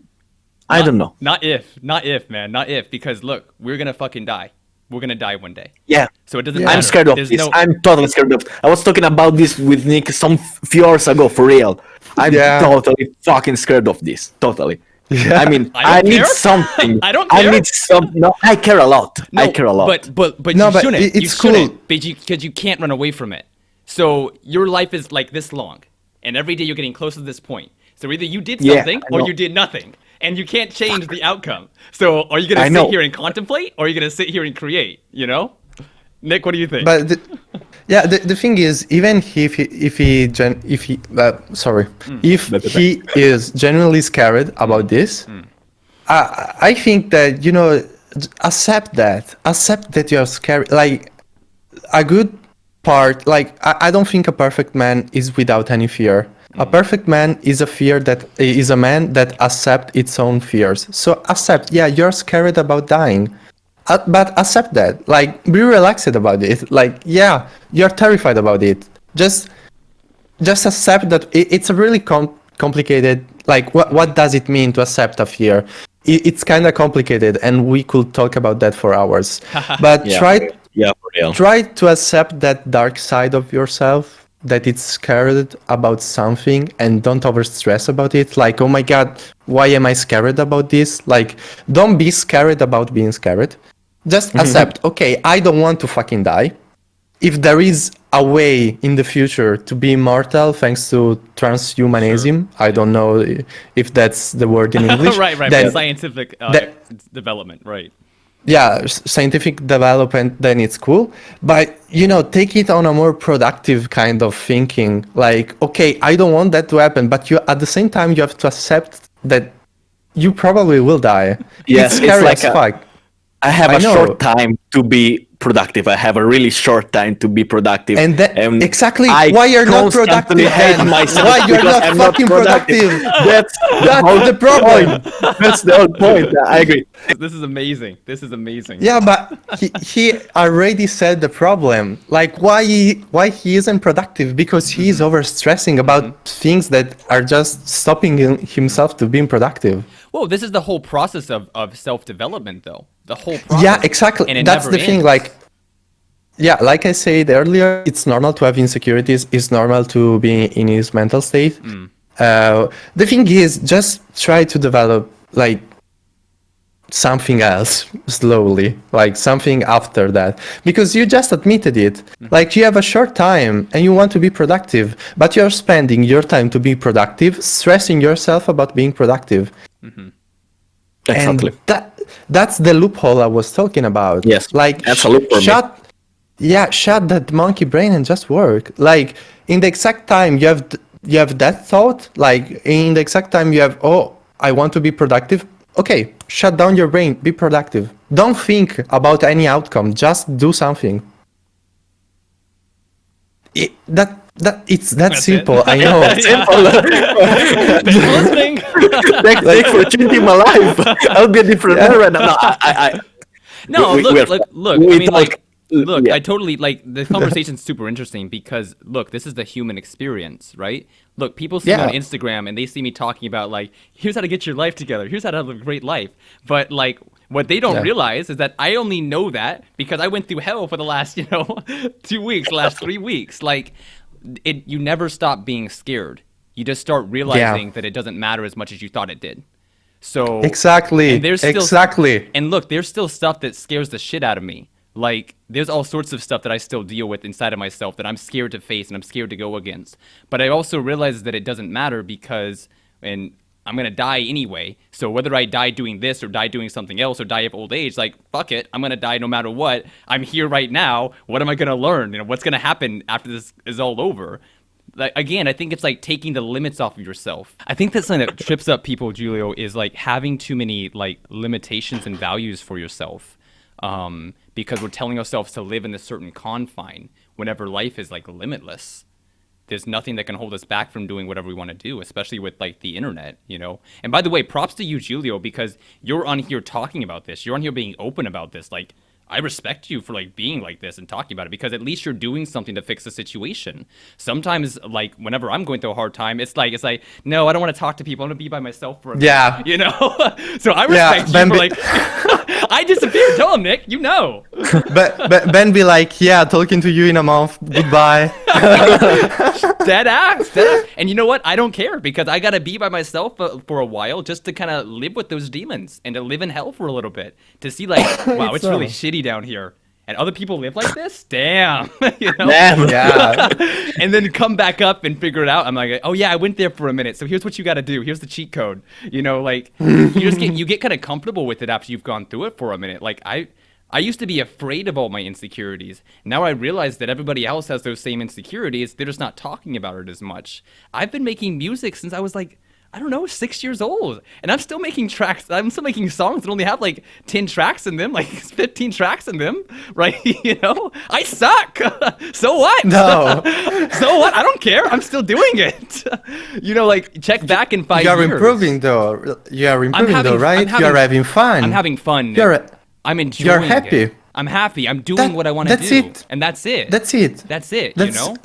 I don't know. Not if, man. Not if. Because look, we're gonna fucking die. We're gonna die one day. Yeah. So it doesn't Yeah. matter. I'm scared of There's this. no- I'm totally scared of. I was talking about this with Nick some few hours ago, for real. I'm Yeah. totally fucking scared of this. Totally. Yeah. I mean, I don't I need care. something. I don't I care. need some. No, I care a lot. I care a lot. But No, you but shouldn't. it's you shouldn't, cool. because you can't run away from it. So your life is like this long, and every day you're getting closer to this point. So either you did Yeah, something I or know. you did nothing, and you can't change the outcome. So are you gonna I sit know. here and contemplate, or are you gonna sit here and create? You know, Nick, what do you think? But the thing is, even if he is genuinely scared about this, I think that, you know, accept that you're scared. Like, a good part, like, I don't think a perfect man is without any fear. A perfect man is a man that accepts its own fears. So accept, yeah, you're scared about dying. But accept that. Like, be relaxed about it. Like, yeah, you're terrified about it. Just accept that it's a really complicated. Like, what does it mean to accept a fear? It's kind of complicated, and we could talk about that for hours. But Yeah. For real. try to accept that dark side of yourself, that it's scared about something, and don't overstress about it. Like, oh my god, why am I scared about this? Like, don't be scared about being scared. Just accept, okay, I don't want to fucking die. If there is a way in the future to be immortal thanks to transhumanism, I don't know if that's the word in English. right, then- but scientific that- development, right? yeah, scientific development, then it's cool. But, you know, take it on a more productive kind of thinking. Like, okay, I don't want that to happen, but you at the same time you have to accept that you probably will die. Yeah, it's it's scary like as fuck. I have I a know. short time to be productive. I have a really short time to be productive. And that exactly I why you're not constantly productive hate then. myself Why you're because not I'm fucking productive. That's That's the problem. point. That's the whole point. I agree. This is amazing. This is amazing. Yeah, but he already said the problem. Like, why he isn't productive? Because he is overstressing about things that are just stopping himself to being productive. Whoa, this is the whole process of self-development, though. The whole process. Yeah, exactly. And it That's never the thing. ends. Like, yeah, like I said earlier, it's normal to have insecurities. It's normal to be in his mental state. The thing is, just try to develop like something else slowly, like something after that, because you just admitted it. Like, you have a short time and you want to be productive, but you're spending your time to be productive, stressing yourself about being productive. Exactly. And that's the loophole I was talking about. Yes, like that's a loop for me. shut that monkey brain and just work. Like, in the exact time you have that thought, like in the exact time you have, oh, I want to be productive. Okay, shut down your brain, be productive. Don't think about any outcome, just do something. It's that That's simple. it. I know. Thanks for listening. Thanks for changing my life. I'll be a different man right now. No, No, we look. we I mean, talk- like, look. yeah. I totally like the conversation's super interesting because look, this is the human experience, right? Look, people see me on Yeah. Instagram and they see me talking about like, here's how to get your life together. Here's how to have a great life. But like, what they don't Yeah. realize is that I only know that because I went through hell for the last, 2 weeks, last 3 weeks. Like, you never stop being scared. You just start realizing that it doesn't matter as much as you thought it did. So Exactly. and there's still Exactly. and look, there's still stuff that scares the shit out of me. Like, there's all sorts of stuff that I still deal with inside of myself that I'm scared to face and I'm scared to go against. But I also realize that it doesn't matter because, and I'm gonna die anyway. So whether I die doing this or die doing something else or die of old age, like, fuck it, I'm gonna die no matter what. I'm here right now. What am I gonna learn? You know, what's gonna happen after this is all over? Like, again, I think it's like taking the limits off of yourself. I think that's something that trips up people, Julio, is like having too many like limitations and values for yourself. Because we're telling ourselves to live in a certain confine whenever life is like limitless. There's nothing that can hold us back from doing whatever we want to do, especially with like the internet, you know? And by the way, props to you, Julio, because you're on here talking about this. You're on here being open about this. Like, I respect you for like being like this and talking about it because at least you're doing something to fix the situation. Sometimes, like whenever I'm going through a hard time, it's like no, I don't want to talk to people. I want to be by myself for a minute, you know. So I respect you for like. I disappeared. Tell him, Nick. You know. But Ben be like, yeah, talking to you in a month. Goodbye. Dead ass. And you know what? I don't care because I gotta be by myself for a while just to kind of live with those demons and to live in hell for a little bit to see like, wow, it's really shitty down here. And other people live like this? Damn. You know? Damn. Yeah. And then come back up and figure it out. I'm like, oh yeah, I went there for a minute. So here's what you got to do. Here's the cheat code. You know, like you get kind of comfortable with it after you've gone through it for a minute. Like I used to be afraid of all my insecurities. Now I realize that everybody else has those same insecurities. They're just not talking about it as much. I've been making music since I was like, I don't know, 6 years old. And I'm still making tracks. I'm still making songs that only have like 10 tracks in them, like 15 tracks in them, right? You know, I suck. So what? No. So what? I don't care. I'm still doing it. You know, like check back in 5 years. You're improving though. You're improving though, right? I'm You're having fun. I'm having fun. I'm enjoying You're happy. it. I'm happy. I'm doing what I want to do. That's it. And that's it. That's it. That's it, That's, you know?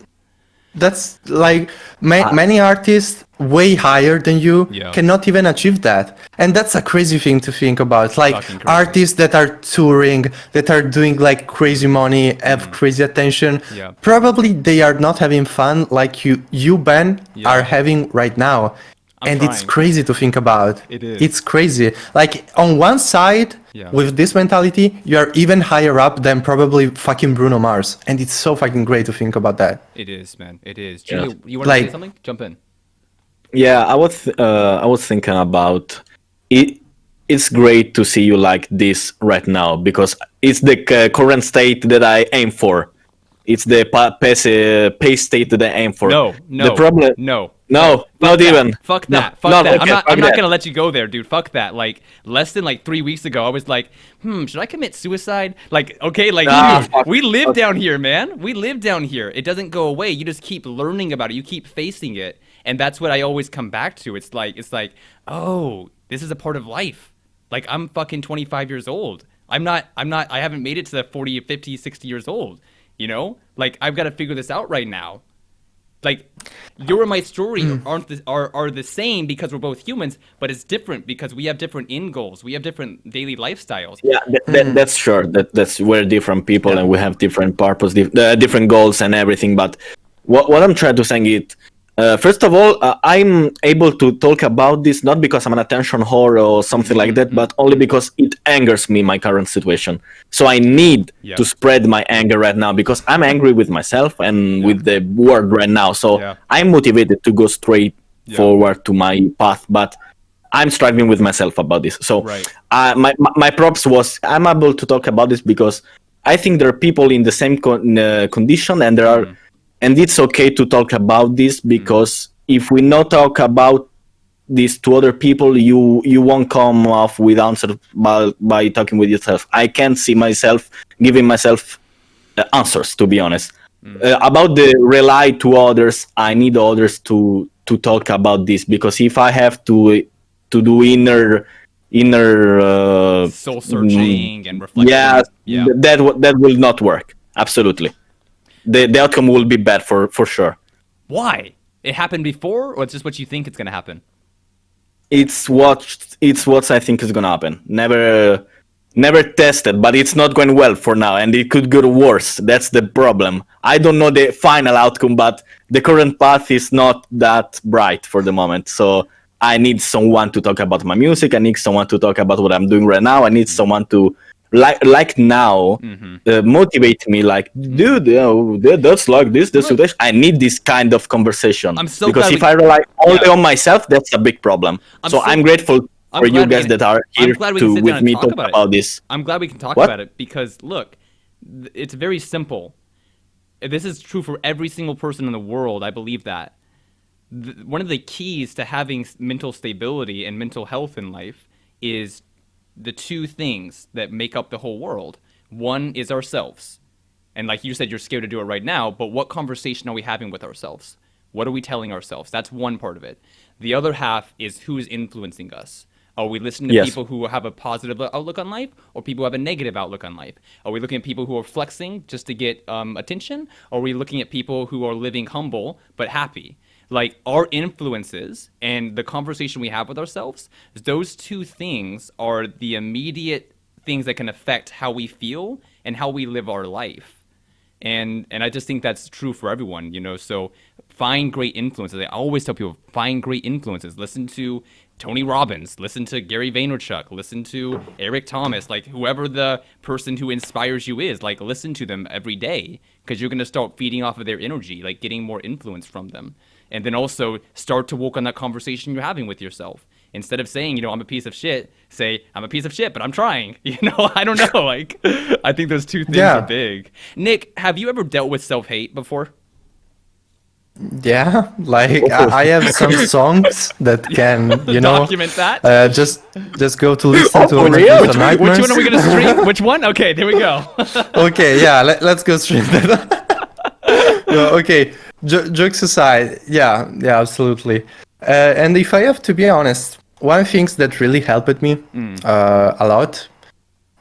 That's like many artists way higher than you cannot even achieve that. And that's a crazy thing to think about. Like artists that are touring, that are doing like crazy money, have crazy attention. Probably they are not having fun like you Ben, are having right now. And it's crazy to think about. It is. It's crazy. Like on one side, with this mentality, you are even higher up than probably fucking Bruno Mars. And it's so fucking great to think about that. It is, man. It is. Julio, you want to say something? Jump in. Yeah, I was thinking about it. It's great to see you like this right now because it's the current state that I aim for. It's the pace state that I aim for. No. The problem. No, not even. Fuck that. No, Fuck that. okay, I'm not gonna let you go there, dude. Fuck that. Like less than like 3 weeks ago, I was like, should I commit suicide? Like, okay, like dude, we live down here, man. We live down here. It doesn't go away. You just keep learning about it. You keep facing it, and that's what I always come back to. It's like, oh, this is a part of life. Like I'm fucking 25 years old. I haven't made it to the 40, 50, 60 years old. You know, like I've got to figure this out right now. Like your and my story are the same because we're both humans, but it's different because we have different end goals. We have different daily lifestyles. Yeah, that's sure. That's we're different people and we have different purpose, different goals and everything. But what I'm trying to say is, first of all, I'm able to talk about this not because I'm an attention whore or something like that, but only because it angers me, my current situation. So I need to spread my anger right now because I'm angry with myself and with the world right now. So I'm motivated to go straight forward to my path, but I'm struggling with myself about this. So my props was I'm able to talk about this because I think there are people in the same condition and there are. And it's okay to talk about this because if we not talk about this to other people, you won't come off with answers by talking with yourself. I can't see myself giving myself answers, to be honest. About the rely to others, I need others to talk about this because if I have to do inner soul searching and reflection, that will not work. Absolutely. The outcome will be bad for sure. Why? It happened before, or it's just what you think it's gonna happen? It's what I think is gonna happen. Never tested, but it's not going well for now, and it could go worse. That's the problem. I don't know the final outcome, but the current path is not that bright for the moment. So I need someone to talk about my music. I need someone to talk about what I'm doing right now. I need someone to like now motivate me. Like, dude, that's like this. I need this kind of conversation. I'm so because glad if we- I rely only Yeah. on myself, that's a big problem. So I'm grateful I'm for you glad we guys can- that are I'm here glad we can sit down with and me talk talking about it. about this. I'm glad we can talk What? about it because look, it's very simple. This is true for every single person in the world. I believe that. One of the keys to having mental stability and mental health in life is the two things that make up the whole world. One is ourselves. And like you said, you're scared to do it right now, but what conversation are we having with ourselves? What are we telling ourselves? That's one part of it. The other half is who is influencing us. Are we listening to Yes. people who have a positive outlook on life or people who have a negative outlook on life? Are we looking at people who are flexing just to get attention? Or are we looking at people who are living humble but happy? Like our influences and the conversation we have with ourselves, those two things are the immediate things that can affect how we feel and how we live our life. And I just think that's true for everyone, you know. So find great influences. I always tell people, find great influences. Listen to Tony Robbins, listen to Gary Vaynerchuk, listen to Eric Thomas, like whoever the person who inspires you is, like listen to them every day because you're going to start feeding off of their energy, like getting more influence from them. And then also start to work on that conversation you're having with yourself. Instead of saying, you know, I'm a piece of shit, say, I'm a piece of shit, but I'm trying. You know, I don't know. Like, I think those two things Yeah. are big. Nick, have you ever dealt with self-hate before? Yeah, like I have some songs that can, you know, Document that. just go to listen to Oh, on a really? Boost of Nightmares. Which one are we going to stream? Which one? Okay, there we go. Okay, yeah, let's go straight. No, okay, jokes aside, yeah, absolutely. And if I have to be honest, one thing that really helped me a lot,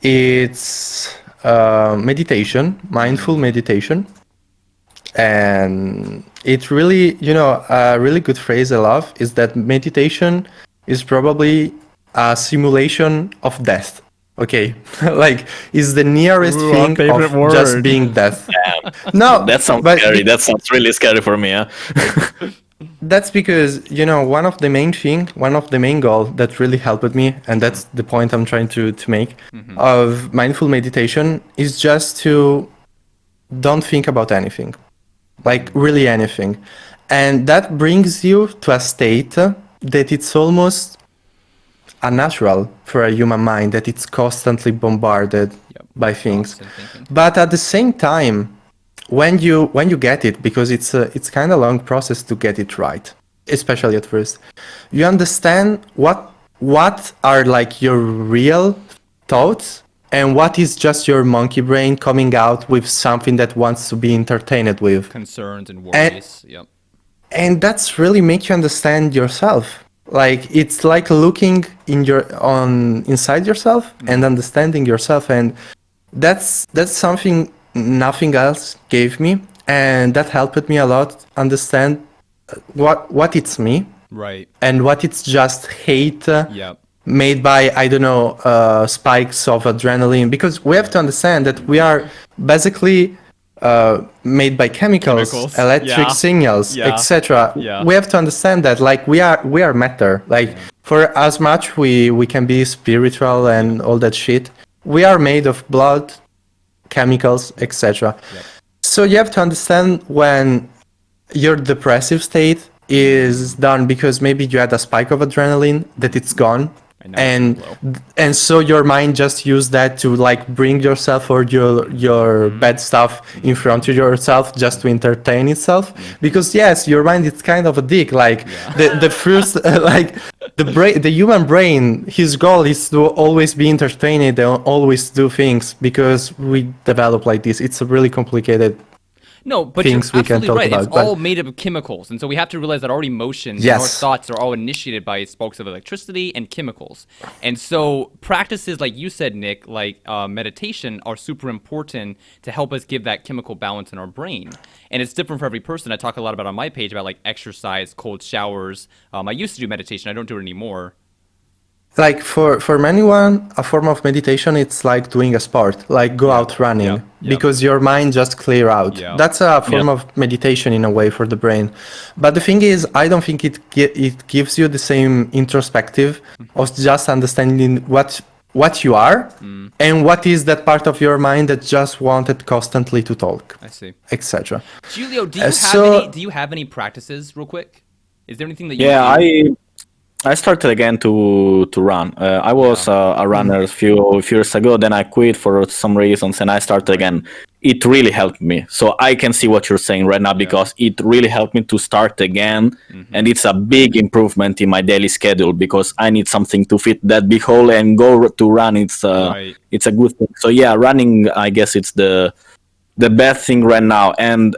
it's meditation, mindful meditation. And it really, you know, a really good phrase I love is that meditation is probably a simulation of death. Okay, like is the nearest Ooh, our thing favorite of just word. being death. No, That sounds but scary. That sounds really scary for me. Huh? that's because, you know, one of the main goal that really helped me, and that's the point I'm trying to make of mindful meditation is just to don't think about anything. Like really anything. And that brings you to a state that it's almost unnatural for a human mind, that it's constantly bombarded by things. Thoughts and thinking. But at the same time, when you get it, because it's kind of a long process to get it right, especially at first, you understand what are like your real thoughts and what is just your monkey brain coming out with something that wants to be entertained with. Concerns and worries. Yep. And that's really make you understand yourself. Like it's like looking inside yourself and understanding yourself, and that's something nothing else gave me, and that helped me a lot understand what it's me Right. and what it's just hate Yep. made by, I don't know, spikes of adrenaline, because we have to understand that we are basically made by chemicals, electric yeah. signals, Yeah. etc. Yeah. We have to understand that like we are matter. Like for as much we can be spiritual and all that shit, we are made of blood, chemicals, etc. So you have to understand when your depressive state is done because maybe you had a spike of adrenaline that it's gone, now it's and so your mind just used that to like bring yourself or your bad stuff in front of yourself just to entertain itself. Because yes, your mind is kind of a dick. Like the first like the human brain, his goal is to always be entertained and always do things, because we develop like this. It's a really complicated No, but things you're we can absolutely talk right. about, It's but- all made up of chemicals, and so we have to realize that our emotions and our Yes. thoughts are all initiated by sparks of electricity and chemicals. And so practices like you said, Nick, like meditation, are super important to help us give that chemical balance in our brain. And it's different for every person. I talk a lot about on my page about like exercise, cold showers. I used to do meditation. I don't do it anymore. like for anyone, a form of meditation, it's like doing a sport, like go out running, because your mind just clear out. That's a form of meditation in a way for the brain. But the thing is, I don't think it gives you the same introspective of just understanding what you are and what is that part of your mind that just wanted constantly to talk. I see. Etc. Julio, do you have any practices real quick? Is there anything that you do? I started again to run. I was a runner a few years ago, then I quit for some reasons, and I started again. It really helped me. So I can see what you're saying right now because it really helped me to start again, and it's a big improvement in my daily schedule because I need something to fit that big hole and go to run. It's a good thing. So yeah, running, I guess it's the best thing right now, and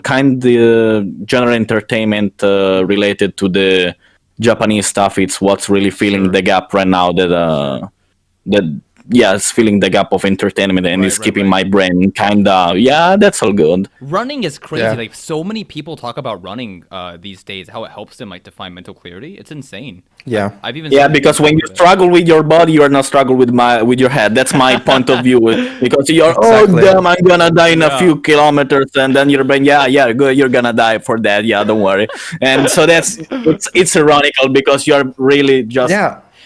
kind of general entertainment related to the Japanese stuff. It's what's really filling the gap right now. It's filling the gap of entertainment and is keeping my brain kinda. Yeah, that's all good. Running is crazy. Like so many people talk about running these days, how it helps them like to find mental clarity. It's insane. Yeah, I've even because when you struggle with your body, you are not struggle with your head. That's my point of view. Because you're damn, I'm gonna die in a few kilometers, and then your brain, good, you're gonna die for that. Yeah, don't worry. And so it's ironical because you're really just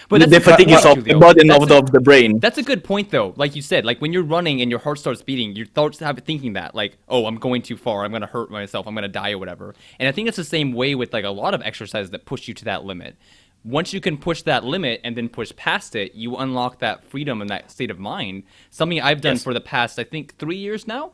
But the fatigue is of the body and of the brain. That's a good point, though. Like you said, like when you're running and your heart starts beating, you start thinking that, like, oh, I'm going too far. I'm going to hurt myself. I'm going to die or whatever. And I think it's the same way with like a lot of exercises that push you to that limit. Once you can push that limit and then push past it, you unlock that freedom and that state of mind. Something I've done for the past, I think, 3 years now.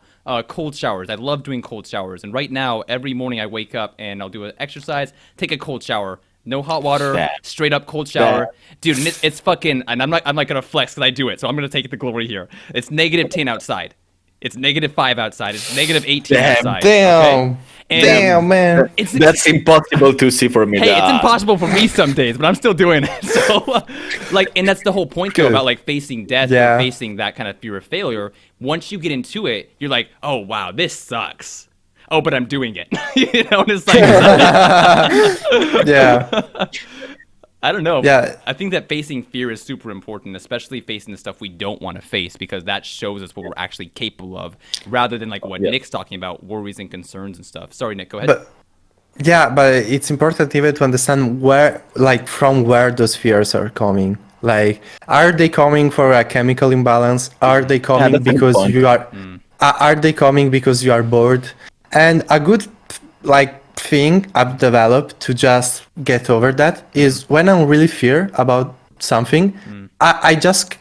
Cold showers. I love doing cold showers. And right now, every morning I wake up and I'll do an exercise, take a cold shower. No hot water, straight up cold shower. Dude, and it's fucking, and I'm not gonna flex because I do it, so I'm gonna take the glory here. It's -10 outside. It's -5 outside. It's -18 outside. Damn. Damn, man. That's impossible to see for me. Hey, it's impossible for me some days, but I'm still doing it. So, like, and that's the whole point though about like facing death or facing that kind of fear of failure. Once you get into it, you're like, oh wow, this sucks. Oh, but I'm doing it. You know, it's like, I don't know. Yeah. I think that facing fear is super important, especially facing the stuff we don't want to face, because that shows us what we're actually capable of, rather than like what Nick's talking about, worries and concerns and stuff. Sorry, Nick, go ahead. But it's important even to understand from where those fears are coming. Like, are they coming for a chemical imbalance? Are they coming because you are? Are they coming because you are bored? And a good thing I've developed to just get over that is when I'm really fear about something, I just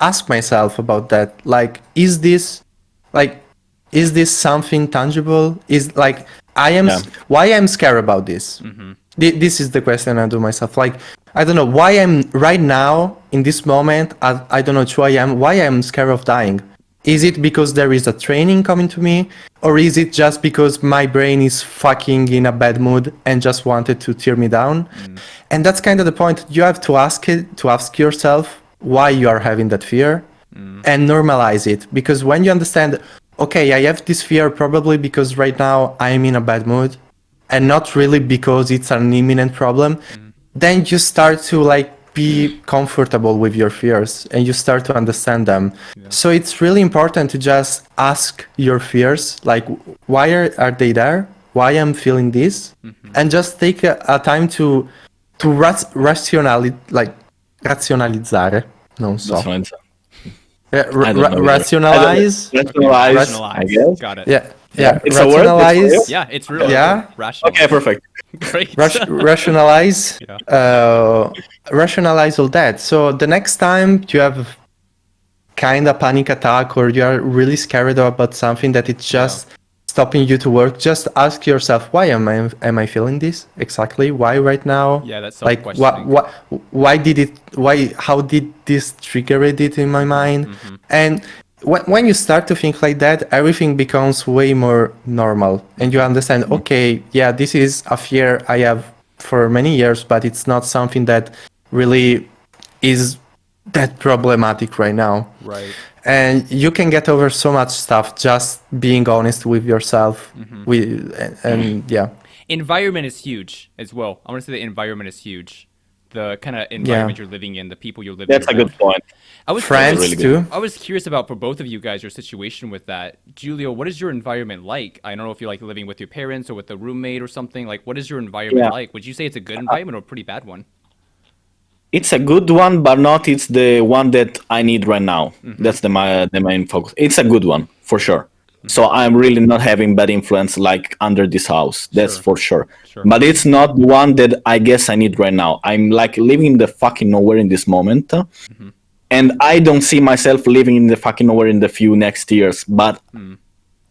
ask myself about that. Like, is this something tangible? Is like why I'm scared about this? This is the question I do myself. Like, I don't know why I'm right now in this moment. I don't know who I am. Why I'm scared of dying. Is it because there is a training coming to me? Or is it just because my brain is fucking in a bad mood and just wanted to tear me down? And that's kind of the point. You have to ask yourself why you are having that fear and normalize it. Because when you understand, okay, I have this fear probably because right now I'm in a bad mood and not really because it's an imminent problem, then you start to be comfortable with your fears and you start to understand them. So it's really important to just ask your fears, like, why are they there? Why I'm feeling this? And just take a time to razionalizzare. Non so. Rationalize. I guess. Got it. Yeah. It's rationalize. A word? Yeah, it's really rational. Okay, perfect. Great. Rationalize. Rationalize all that. So the next time you have kind of panic attack or you are really scared about something that it's just stopping you to work, just ask yourself, why am I feeling this exactly? Why right now? Yeah, that's like how did this trigger it in my mind? And when you start to think like that, everything becomes way more normal and you understand, okay, yeah, this is a fear I have for many years, but it's not something that really is that problematic right now. Right. And you can get over so much stuff just being honest with yourself. And environment is huge as well. I want to say the environment is huge. the kind of environment you're living in, the people you're living That's a around. good point. I was Friends really too. I was curious about, for both of you guys, your situation with that. Julio, what is your environment like? I don't know if you're like living with your parents or with a roommate or something. Like, what is your environment Yeah. like? Would you say it's a good environment or a pretty bad one? It's a good one, but not it's the one that I need right now. That's the main focus. It's a good one for sure. So I'm really not having bad influence like under this house. That's Sure. for sure. Sure. But it's not the one that I guess I need right now. I'm like living in the fucking nowhere in this moment. And I don't see myself living in the fucking nowhere in the few next years. But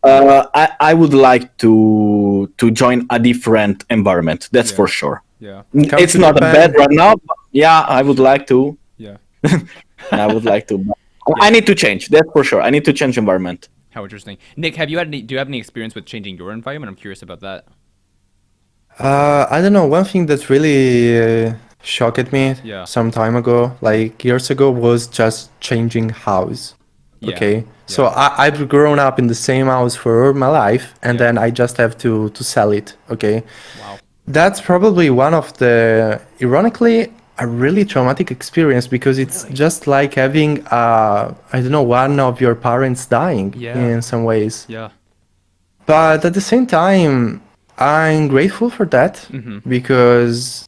I would like to join a different environment. That's for sure. Yeah. Come It's to not a Japan. bad right now. But yeah, I would like to. Yeah. I would like to. But I need to change. That's for sure. I need to change environment. How interesting. Nick, do you have any experience with changing your environment? I'm curious about that. I don't know. One thing that really shocked me Yeah. some time ago, like years ago, was just changing house. Yeah. Okay, so I've grown up in the same house for all my life, and then I just have to sell it. Okay, Wow. that's probably one of the, ironically, a really traumatic experience, because it's just like having I don't know, one of your parents dying in some ways. Yeah. But at the same time, I'm grateful for that, because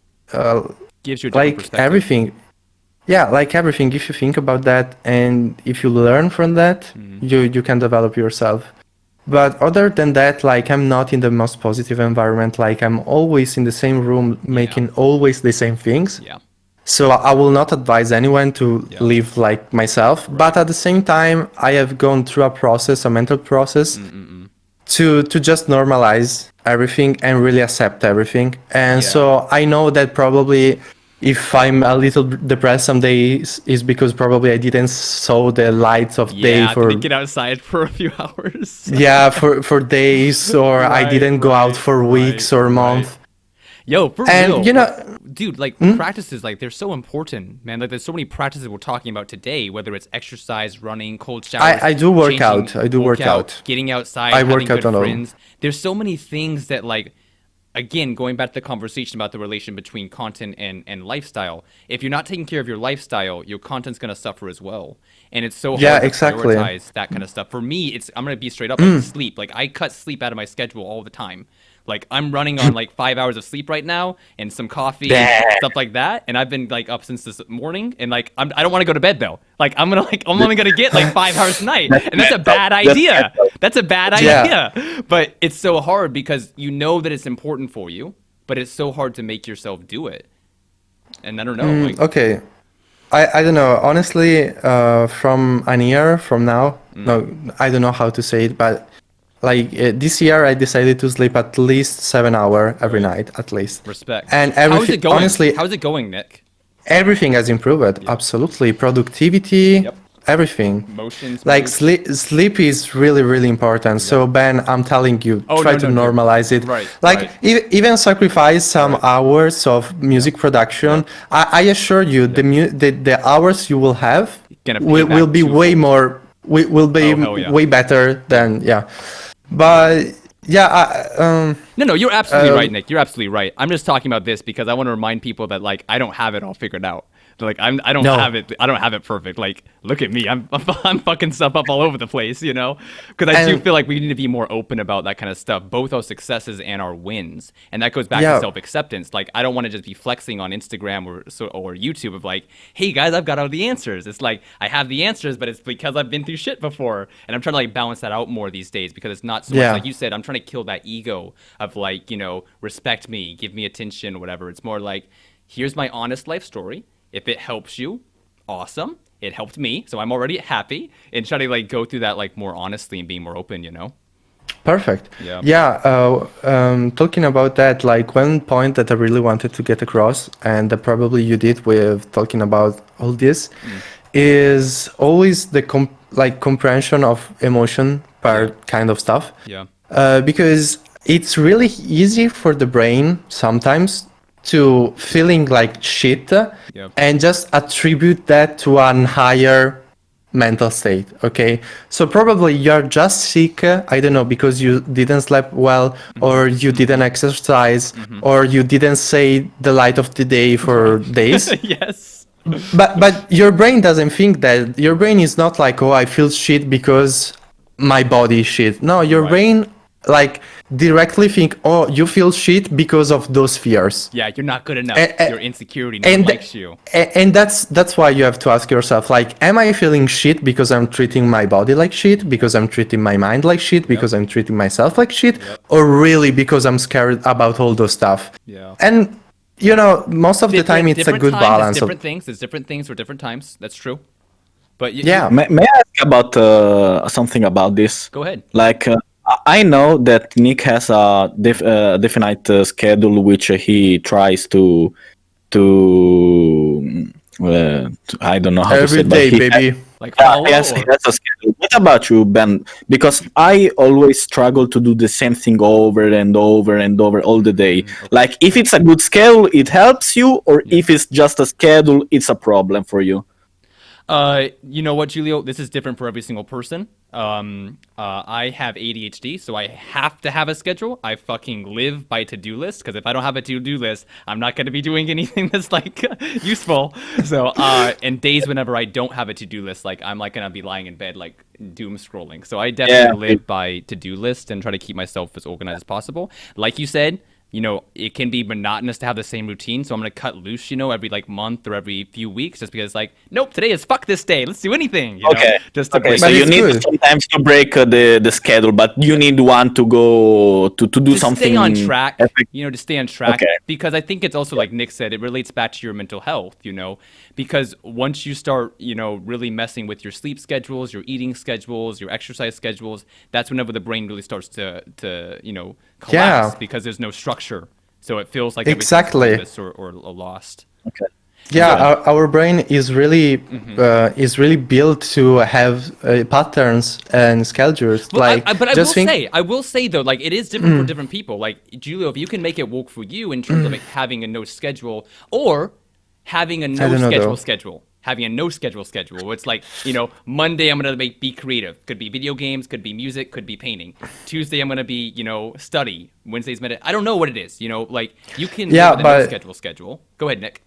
Gives you a different like perspective. everything, yeah, like everything, if you think about that and if you learn from that, you can develop yourself. But other than that, like, I'm not in the most positive environment. Like, I'm always in the same room making always the same things. Yeah. So I will not advise anyone to live like myself. But at the same time, I have gone through a mental process, to just normalize everything and really accept everything. And so I know that probably if I'm a little depressed some days is because probably I didn't saw the lights of day for didn't get outside for a few hours. for days, or I didn't go out for weeks or months. Yo, for And real, you know, dude, like practices, like they're so important, man. Like there's so many practices we're talking about today, whether it's exercise, running, cold showers. I do work changing, out. I do work out. Getting outside, I having work out good alone. friends. There's so many things that, like, again, going back to the conversation about the relation between content and lifestyle. If you're not taking care of your lifestyle, your content's gonna suffer as well. And it's so hard to exactly. prioritize that kind of stuff. For me, I'm gonna be straight up, like sleep. Like I cut sleep out of my schedule all the time. Like I'm running on like 5 hours of sleep right now and some coffee and stuff like that. And I've been like up since this morning, and like I don't want to go to bed though. Like I'm only gonna get like 5 hours tonight, and that's a bad idea. That's a bad idea. But it's so hard because you know that it's important for you, but it's so hard to make yourself do it. And I don't know. Like, okay. I don't know. Honestly, from a year from now, no, I don't know how to say it, but like this year, I decided to sleep at least 7 hours every night, at least. respect. And How's everything, it going? honestly, How's it going, Nick? everything has improved. Absolutely, productivity, Yep. everything. Motions. Like moods? sleep is really, really important. So Ben, I'm telling you, Oh, try no, to no, no. normalize it. Right, Like right. even sacrifice some hours of music production. I assure you, the hours you will have Gonna pay will back be twofold. way more. Will be Oh, hell yeah. way better than But yeah, No, you're absolutely right, Nick. You're absolutely right. I'm just talking about this because I want to remind people that like I don't have it all figured out. Like I don't No. have it. I don't have it perfect. Like look at me. I'm fucking stuff up all over the place, you know. Because I do And- feel like we need to be more open about that kind of stuff, both our successes and our wins. And that goes back to Yeah. self-acceptance. Like I don't want to just be flexing on Instagram or YouTube of like, hey guys, I've got all the answers. It's like I have the answers, but it's because I've been through shit before, and I'm trying to like balance that out more these days because it's not so much like you said. I'm trying to kill that ego of like, you know, respect me, give me attention, whatever. It's more like, here's my honest life story. If it helps you, awesome. It helped me, so I'm already happy. And try to like go through that like more honestly and being more open, you know. Perfect. Yeah. Talking about that, like one point that I really wanted to get across, and that probably you did with talking about all this, is always the comprehension of emotion part kind of stuff. Yeah. Because it's really easy for the brain sometimes to feeling like shit and just attribute that to an higher mental state, okay? So probably you're just sick, I don't know, because you didn't sleep well, or you didn't exercise, or you didn't say the light of the day for days. Yes. But your brain doesn't think that. Your brain is not like, oh, I feel shit because my body is shit. No, your Right. brain like directly think, oh, you feel shit because of those fears. Yeah, you're not good enough. Your insecurity, no one likes you. And that's why you have to ask yourself, like, am I feeling shit because I'm treating my body like shit, because I'm treating my mind like shit, because I'm treating myself like shit, or really because I'm scared about all those stuff? Yeah. And you know, most of the time it's a good balance. It's different things. There's different things for different times. That's true. But Yeah. May I ask about something about this? Go ahead. Like, I know that Nick has a definite schedule which he tries to I don't know how to say Every it, but day, he baby. Like Yeah, follow yes, or- he has a schedule. What about you, Ben? Because I always struggle to do the same thing over and over and over all the day. Like, if it's a good schedule, it helps you, or if it's just a schedule, it's a problem for you. You know what, Julio? This is different for every single person. I have ADHD, so I have to have a schedule. I fucking live by to-do list, because if I don't have a to-do list, I'm not going to be doing anything that's like useful. So, and days whenever I don't have a to-do list, like I'm like going to be lying in bed, like doom scrolling. So I definitely live by to-do list and try to keep myself as organized as possible. Like you said, you know, it can be monotonous to have the same routine, so I'm gonna cut loose, you know, every like month or every few weeks, just because like, nope, today is fuck this day. Let's do anything. You know? Just to break. So But you it's need good. sometimes to break the schedule, but you need one to go to do to something. stay on track, epic. you know, to stay on track, Okay. because I think it's also like Nick said, it relates back to your mental health, you know, because once you start, you know, really messing with your sleep schedules, your eating schedules, your exercise schedules, that's whenever the brain really starts to you know, collapse, Yeah. because there's no structure. So it feels like Exactly. everything's pointless or lost. Okay. Yeah, our brain is really built to have patterns and schedules. But Like, I will say though, like it is different for different people. Like Julio, if you can make it work for you in terms of like having a no schedule or having a no don't know, though. schedule, having a no schedule where it's like, you know, Monday I'm gonna be creative. Could be video games, could be music, could be painting. Tuesday I'm gonna be, you know, study. Wednesday's medit. I don't know what it is, you know, like you can Yeah, live with a no but- schedule. Go ahead, Nick.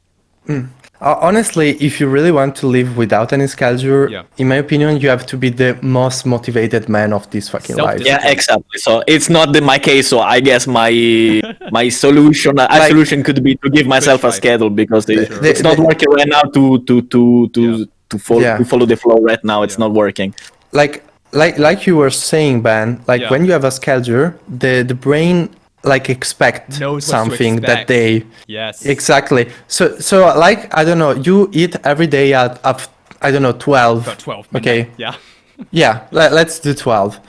honestly, if you really want to live without any schedule, Yeah. in my opinion, you have to be the most motivated man of this fucking life. Self-discipline. Yeah, exactly. So it's not my case. So I guess my solution, Like- solution could be to give myself a life. schedule because Sure. it's not working right now to follow Yeah. to follow the flow right now. It's not working. Like you were saying, Ben, like Yeah. when you have a schedule, the brain like expect Knows what to something that expect. day. Yes. Exactly. So like I don't know, you eat every day at I don't know 12. About 12. Okay. midnight. Yeah. Yeah, let's do 12.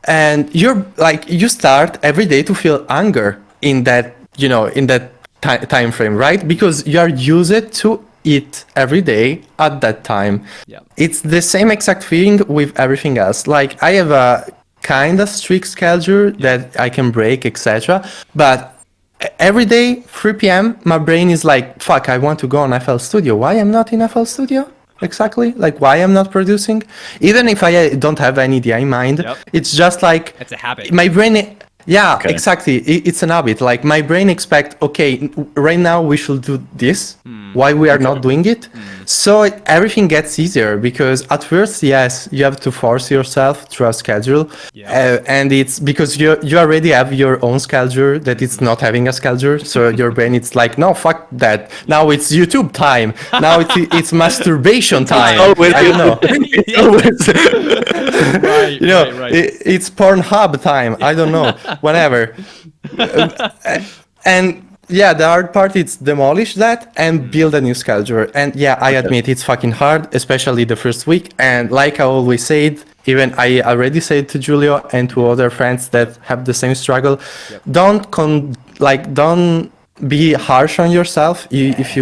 And you're like you start every day to feel hunger in that, you know, in that time frame, right? Because you are used to eat every day at that time. Yeah. It's the same exact thing with everything else. Like I have a kind of strict schedule that I can break, etc. But every day, 3 p.m., my brain is like, fuck, I want to go on FL Studio. Why I'm not in FL Studio? Exactly. Like why I'm not producing? Even if I don't have any idea in mind, Yep. it's just like It's a habit. my brain. Yeah, Okay. exactly. It's an habit. Like my brain expect, okay, right now we should do this. Why we are not doing it? So everything gets easier because at first, yes, you have to force yourself through a schedule, and it's because you already have your own schedule that it's not having a schedule. So your brain it's like, no, fuck that. Now it's YouTube time. Now it's masturbation time. always I don't know. It's always Right, You know, right. it's Pornhub time. I don't know, whatever. And yeah, the hard part is demolish that and build a new schedule. And yeah, I admit it's fucking hard, especially the first week. And like I always said, even I already said to Julio and to other friends that have the same struggle, don't be harsh on yourself if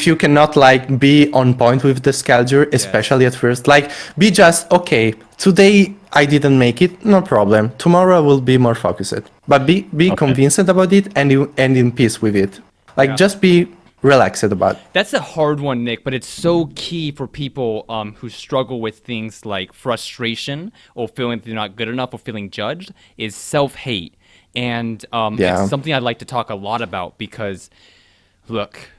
you cannot like be on point with the schedule, especially at first. Like be just okay, today I didn't make it, no problem, tomorrow I will be more focused, but be convinced about it and in peace with it. Like just be relaxed about. That's a hard one, Nick, but it's so key for people who struggle with things like frustration or feeling they're not good enough or feeling judged is self-hate. And Yeah. it's something I'd like to talk a lot about because, look,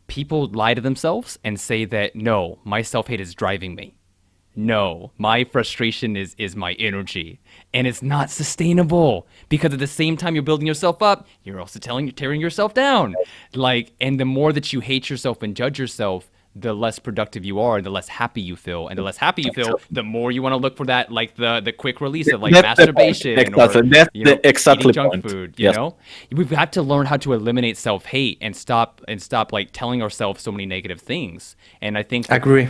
people lie to themselves and say that, no, my self-hate is driving me. No, my frustration is my energy, and it's not sustainable because at the same time you're building yourself up, you're also tearing yourself down. Like, and the more that you hate yourself and judge yourself, the less productive you are, and the less happy you feel, and the less happy you feel, the more you want to look for that, like the quick release of like That's the point. masturbation Exactly. or That's you know, the exactly eating junk point. food. You Yes. know, we've got to learn how to eliminate self-hate and stop like telling ourselves so many negative things. And I think Agree.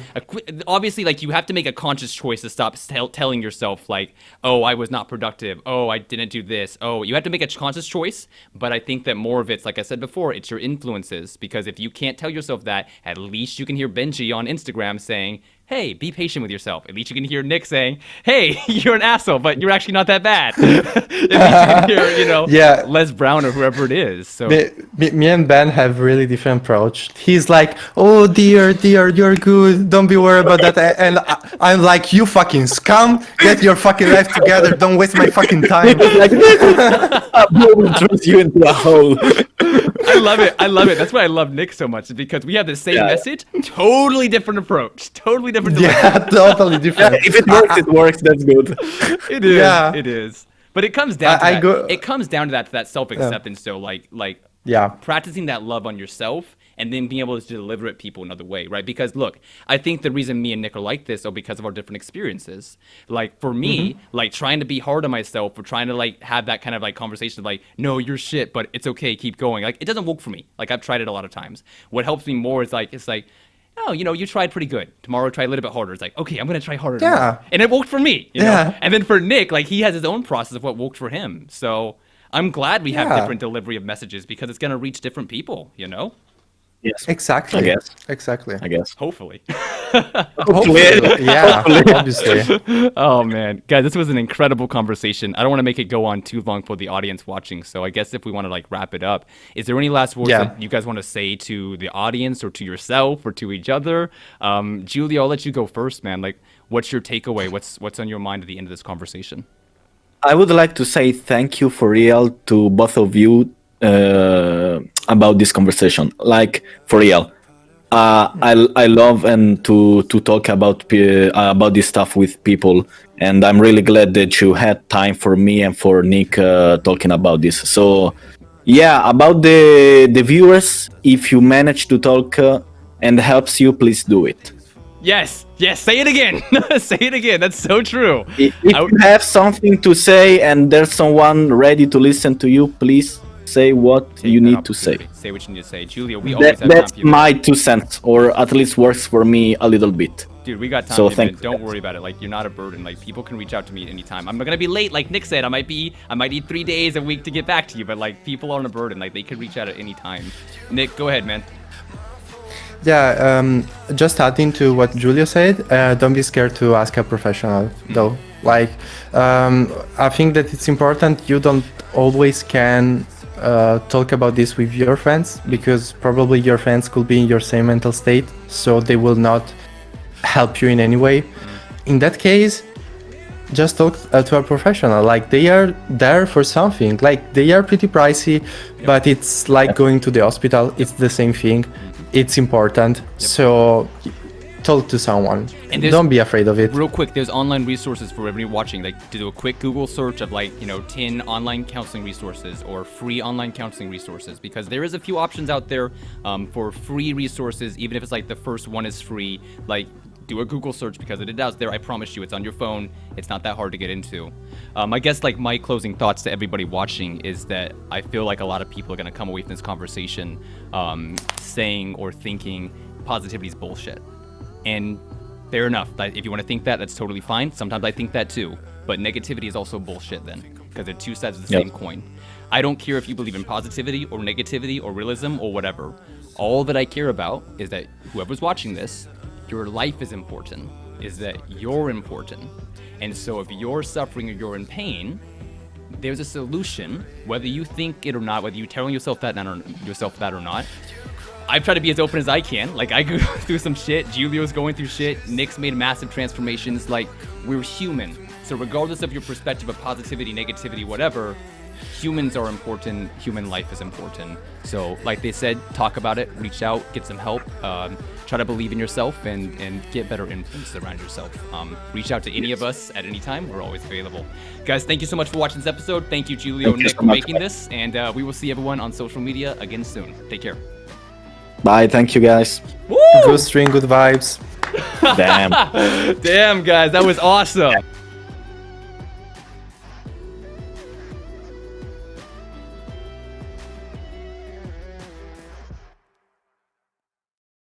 obviously, like you have to make a conscious choice to stop telling yourself like, oh, I was not productive, oh, I didn't do this, oh, you have to make a conscious choice. But I think that more of it's, like I said before, it's your influences, because if you can't tell yourself that, at least you can hear Benji on Instagram saying, hey, be patient with yourself. At least you can hear Nick saying, hey, you're an asshole, but you're actually not that bad. At least you can hear, you know, Yeah. Les Brown or whoever it is. So Me and Ben have really different approach. He's like, oh dear, you're good. Don't be worried about that. And I'm like, you fucking scum. Get your fucking life together. Don't waste my fucking time. Like will throws you into a hole. I love it. I love it. That's why I love Nick so much, because we have the same message, totally different approach, totally different delivery. Yeah, totally different. If it works, it works. That's good. It is. Yeah. It is. But it comes down to I that. go- It comes down to that self-acceptance. So like Yeah. practicing that love on yourself and then being able to deliver it people another way, right? Because look, I think the reason me and Nick are like this are because of our different experiences. Like for me, like trying to be hard on myself or trying to like have that kind of like conversation of like, no, you're shit, but it's okay, keep going. Like it doesn't work for me. Like I've tried it a lot of times. What helps me more is like, it's like, oh, you know, you tried pretty good. Tomorrow try a little bit harder. It's like, okay, I'm gonna try harder tomorrow. Yeah. And it worked for me. You know? Yeah. And then for Nick, like he has his own process of what worked for him. So I'm glad we have Yeah. different delivery of messages because it's gonna reach different people, you know? Yes. Exactly. I guess. Exactly. I guess. Hopefully. Hopefully. Yeah, obviously. Oh man, guys, this was an incredible conversation. I don't want to make it go on too long for the audience watching, so I guess if we want to like wrap it up, is there any last words that you guys want to say to the audience or to yourself or to each other? Julia, I'll let you go first, man. Like, what's your takeaway? What's on your mind at the end of this conversation? I would like to say thank you for real to both of you about this conversation. Like for real, I love and to talk about this stuff with people, and I'm really glad that you had time for me and for Nick talking about this. So yeah, about the viewers, if you manage to talk and helps you, please do it. Yes, say it again. Say it again. That's so true. If you have something to say and there's someone ready to listen to you, please say what you need to say. Say what you need to say. Julia, we always have time That's for you. my 2 cents, or at least works for me a little bit. Dude, we got time. So man. thank you. Don't worry about it. Like you're not a burden. Like people can reach out to me at any time. I'm not gonna be late, like Nick said. I might need 3 days a week to get back to you, but like people aren't a burden. Like they can reach out at any time. Nick, go ahead, man. Yeah, just adding to what Julia said, don't be scared to ask a professional, though. Like, I think that it's important you don't always can talk about this with your friends, because probably your friends could be in your same mental state, so they will not help you in any way. In that case, just talk to a professional. Like, they are there for something. Like, they are pretty pricey, but it's like going to the hospital. It's the same thing. It's important. So talk to someone. And don't be afraid of it. Real quick, there's online resources for everybody watching. Like, to do a quick Google search of 10 online counseling resources or free online counseling resources, because there is a few options out there for free resources. Even if it's like the first one is free, like do a Google search, because it is out there. I promise you, it's on your phone. It's not that hard to get into. I guess like my closing thoughts to everybody watching is that I feel like a lot of people are going to come away from this conversation saying or thinking positivity is bullshit. And fair enough. If you want to think that, that's totally fine. Sometimes I think that too. But negativity is also bullshit then, because they're two sides of the same coin. I don't care if you believe in positivity or negativity or realism or whatever. All that I care about is that whoever's watching this, your life is important, is that you're important. And so if you're suffering or you're in pain, there's a solution, whether you think it or not, whether you're telling yourself that or not. I've tried to be as open as I can. Like, I go through some shit. Julio's going through shit. Nick's made massive transformations. Like, we're human. So regardless of your perspective of positivity, negativity, whatever, humans are important. Human life is important. So, like they said, talk about it, reach out, get some help, try to believe in yourself, and get better influence around yourself. Reach out to any of us at any time. We're always available. Guys, thank you so much for watching this episode. Thank you, Julio and Nick, for making this. And we will see everyone on social media again soon. Take care. Bye. Thank you, guys. Woo! Good stream, good vibes. Damn. Damn, guys, that was awesome.